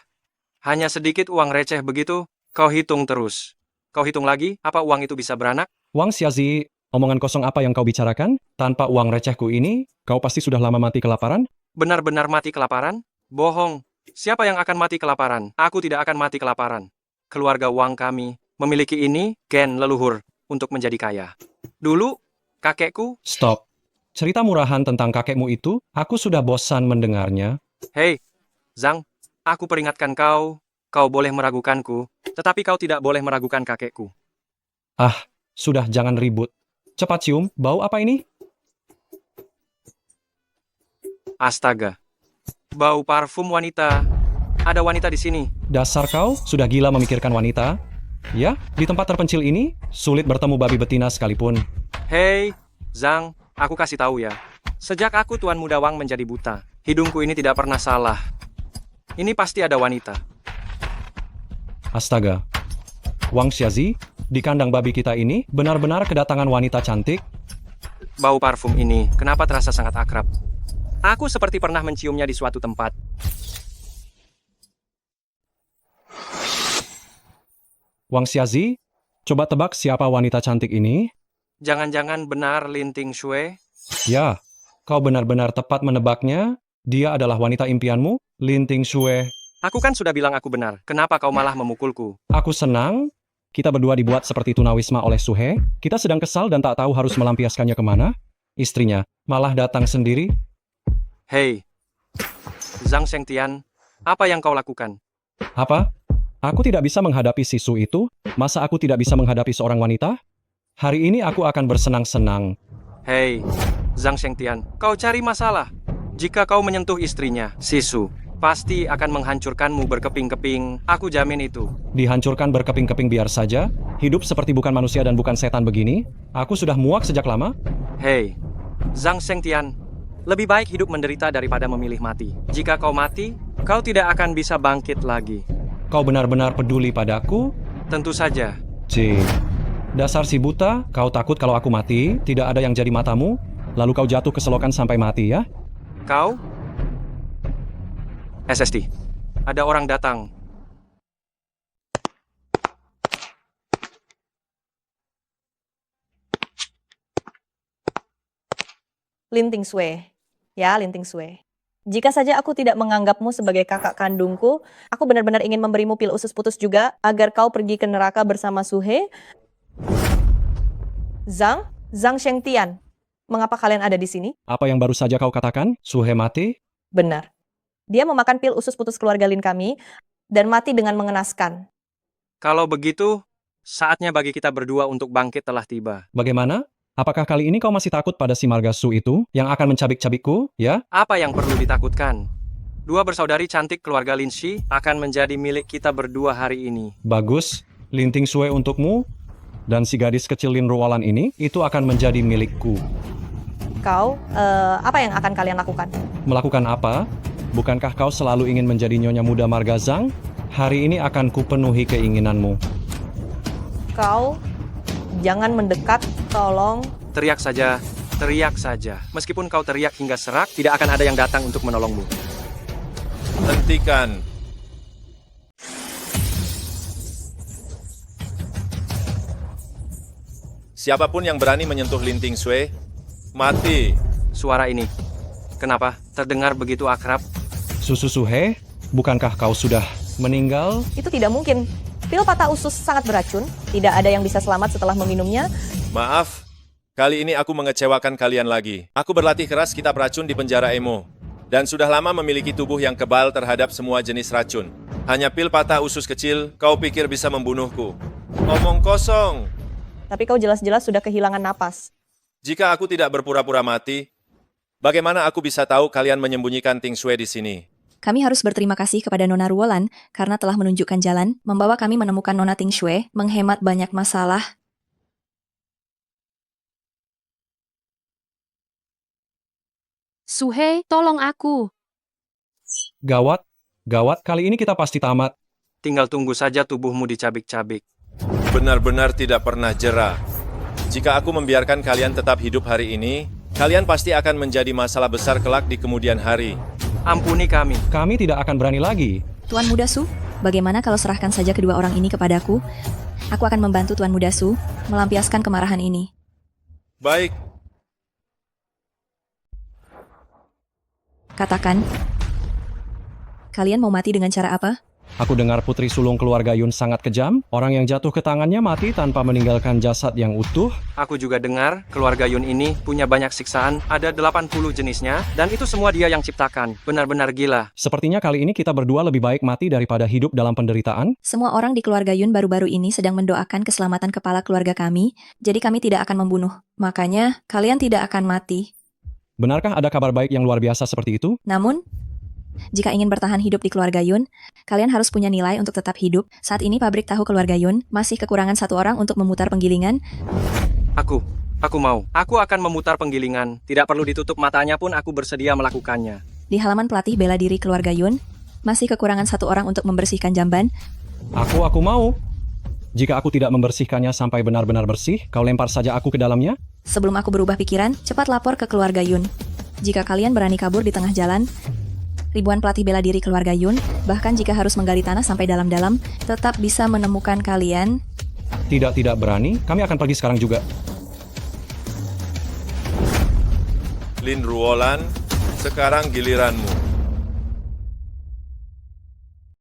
Hanya sedikit uang receh begitu, kau hitung terus. Kau hitung lagi, apa uang itu bisa beranak? Wang Xiazi, omongan kosong apa yang kau bicarakan? Tanpa uang recehku ini, kau pasti sudah lama mati kelaparan? Benar-benar mati kelaparan? Bohong. Siapa yang akan mati kelaparan? Aku tidak akan mati kelaparan. Keluarga Wang kami memiliki ini, gen leluhur, untuk menjadi kaya. Dulu, kakekku... Stop. Cerita murahan tentang kakekmu itu, aku sudah bosan mendengarnya. Hei, Zhang, aku peringatkan kau, kau boleh meragukanku, tetapi kau tidak boleh meragukan kakekku. Ah, sudah jangan ribut. Cepat cium, bau apa ini? Astaga. Bau parfum wanita. Ada wanita di sini. Dasar kau, sudah gila memikirkan wanita? Ya, di tempat terpencil ini, sulit bertemu babi betina sekalipun. Hei, Zhang, aku kasih tahu ya. Sejak aku Tuan Muda Wang menjadi buta, hidungku ini tidak pernah salah. Ini pasti ada wanita. Astaga. Wang Xiazi, di kandang babi kita ini benar-benar kedatangan wanita cantik. Bau parfum ini, kenapa terasa sangat akrab? Aku seperti pernah menciumnya di suatu tempat. Wang Xiazi, coba tebak siapa wanita cantik ini? Jangan-jangan benar Lin Ting Shui? Ya, kau benar-benar tepat menebaknya. Dia adalah wanita impianmu, Lin Ting Shui. Aku kan sudah bilang aku benar. Kenapa kau malah memukulku? Aku senang. Kita berdua dibuat seperti tunawisma oleh Suhe. Kita sedang kesal dan tak tahu harus melampiaskannya kemana. Istrinya malah datang sendiri. Hei, Zhang Shengtian, apa yang kau lakukan? Apa? Aku tidak bisa menghadapi si Su itu? Masa aku tidak bisa menghadapi seorang wanita? Hari ini aku akan bersenang-senang. Hei, Zhang Shengtian, kau cari masalah. Jika kau menyentuh istrinya, si Su, pasti akan menghancurkanmu berkeping-keping. Aku jamin itu. Dihancurkan berkeping-keping biar saja. Hidup seperti bukan manusia dan bukan setan begini. Aku sudah muak sejak lama. Hei, Zhang Shengtian, lebih baik hidup menderita daripada memilih mati. Jika kau mati, kau tidak akan bisa bangkit lagi. Kau benar-benar peduli padaku? Tentu saja. Cih. Dasar si buta, kau takut kalau aku mati, tidak ada yang jadi matamu, lalu kau jatuh ke selokan sampai mati ya? Kau? SST. Ada orang datang. Lin Ting Shui. Ya, Lin Ting Shui. Jika saja aku tidak menganggapmu sebagai kakak kandungku, aku benar-benar ingin memberimu pil usus putus juga, agar kau pergi ke neraka bersama Suhe. Zhang Shengtian. Mengapa kalian ada di sini? Apa yang baru saja kau katakan? Suhe mati? Benar. Dia memakan pil usus putus keluarga Lin kami dan mati dengan mengenaskan. Kalau begitu, saatnya bagi kita berdua untuk bangkit telah tiba. Bagaimana? Apakah kali ini kau masih takut pada si Marga Su itu yang akan mencabik-cabikku, ya? Apa yang perlu ditakutkan? Dua bersaudari cantik keluarga Lin Shi akan menjadi milik kita berdua hari ini. Bagus, linting Sue untukmu, dan si gadis kecil Lin Ruolan ini, itu akan menjadi milikku. Kau, apa yang akan kalian lakukan? Melakukan apa? Bukankah kau selalu ingin menjadi nyonya muda Marga Zhang? Hari ini akan kupenuhi keinginanmu. Kau, jangan mendekat, tolong. Teriak saja, teriak saja. Meskipun kau teriak hingga serak, tidak akan ada yang datang untuk menolongmu. Hentikan. Siapapun yang berani menyentuh Linting Sui, mati. Suara ini, kenapa terdengar begitu akrab? Susu Suhe, bukankah kau sudah meninggal? Itu tidak mungkin. Pil patah usus sangat beracun. Tidak ada yang bisa selamat setelah meminumnya. Maaf, kali ini aku mengecewakan kalian lagi. Aku berlatih keras kitab racun di penjara Emo. Dan sudah lama memiliki tubuh yang kebal terhadap semua jenis racun. Hanya pil patah usus kecil, kau pikir bisa membunuhku. Omong kosong. Tapi kau jelas-jelas sudah kehilangan napas. Jika aku tidak berpura-pura mati, bagaimana aku bisa tahu kalian menyembunyikan Ting Sui di sini? Kami harus berterima kasih kepada Nona Ruolan karena telah menunjukkan jalan, membawa kami menemukan Nona Ting Shui, menghemat banyak masalah. Suhe, tolong aku. Gawat, gawat, kali ini kita pasti tamat. Tinggal tunggu saja tubuhmu dicabik-cabik. Benar-benar tidak pernah jera. Jika aku membiarkan kalian tetap hidup hari ini, kalian pasti akan menjadi masalah besar kelak di kemudian hari. Ampuni kami. Kami tidak akan berani lagi. Tuan Muda Su, bagaimana kalau serahkan saja kedua orang ini kepadaku? Aku akan membantu Tuan Muda Su melampiaskan kemarahan ini. Baik. Katakan, kalian mau mati dengan cara apa? Aku dengar putri sulung keluarga Yun sangat kejam. Orang yang jatuh ke tangannya mati tanpa meninggalkan jasad yang utuh. Aku juga dengar keluarga Yun ini punya banyak siksaan, ada 80 jenisnya, dan itu semua dia yang ciptakan. Benar-benar gila. Sepertinya kali ini kita berdua lebih baik mati daripada hidup dalam penderitaan. Semua orang di keluarga Yun baru-baru ini sedang mendoakan keselamatan kepala keluarga kami, jadi kami tidak akan membunuh. Makanya, kalian tidak akan mati. Benarkah ada kabar baik yang luar biasa seperti itu? Namun, jika ingin bertahan hidup di keluarga Yun, kalian harus punya nilai untuk tetap hidup. Saat ini pabrik tahu keluarga Yun masih kekurangan 1 orang untuk memutar penggilingan. Aku mau. Aku akan memutar penggilingan. Tidak perlu ditutup matanya pun aku bersedia melakukannya. Di halaman pelatih bela diri keluarga Yun, masih kekurangan 1 orang untuk membersihkan jamban. Aku mau. Jika aku tidak membersihkannya sampai benar-benar bersih, kau lempar saja aku ke dalamnya. Sebelum aku berubah pikiran, cepat lapor ke keluarga Yun. Jika kalian berani kabur di tengah jalan, ribuan pelatih bela diri keluarga Yun, bahkan jika harus menggali tanah sampai dalam-dalam, tetap bisa menemukan kalian. Tidak berani, kami akan pergi sekarang juga. Lin Ruolan, sekarang giliranmu.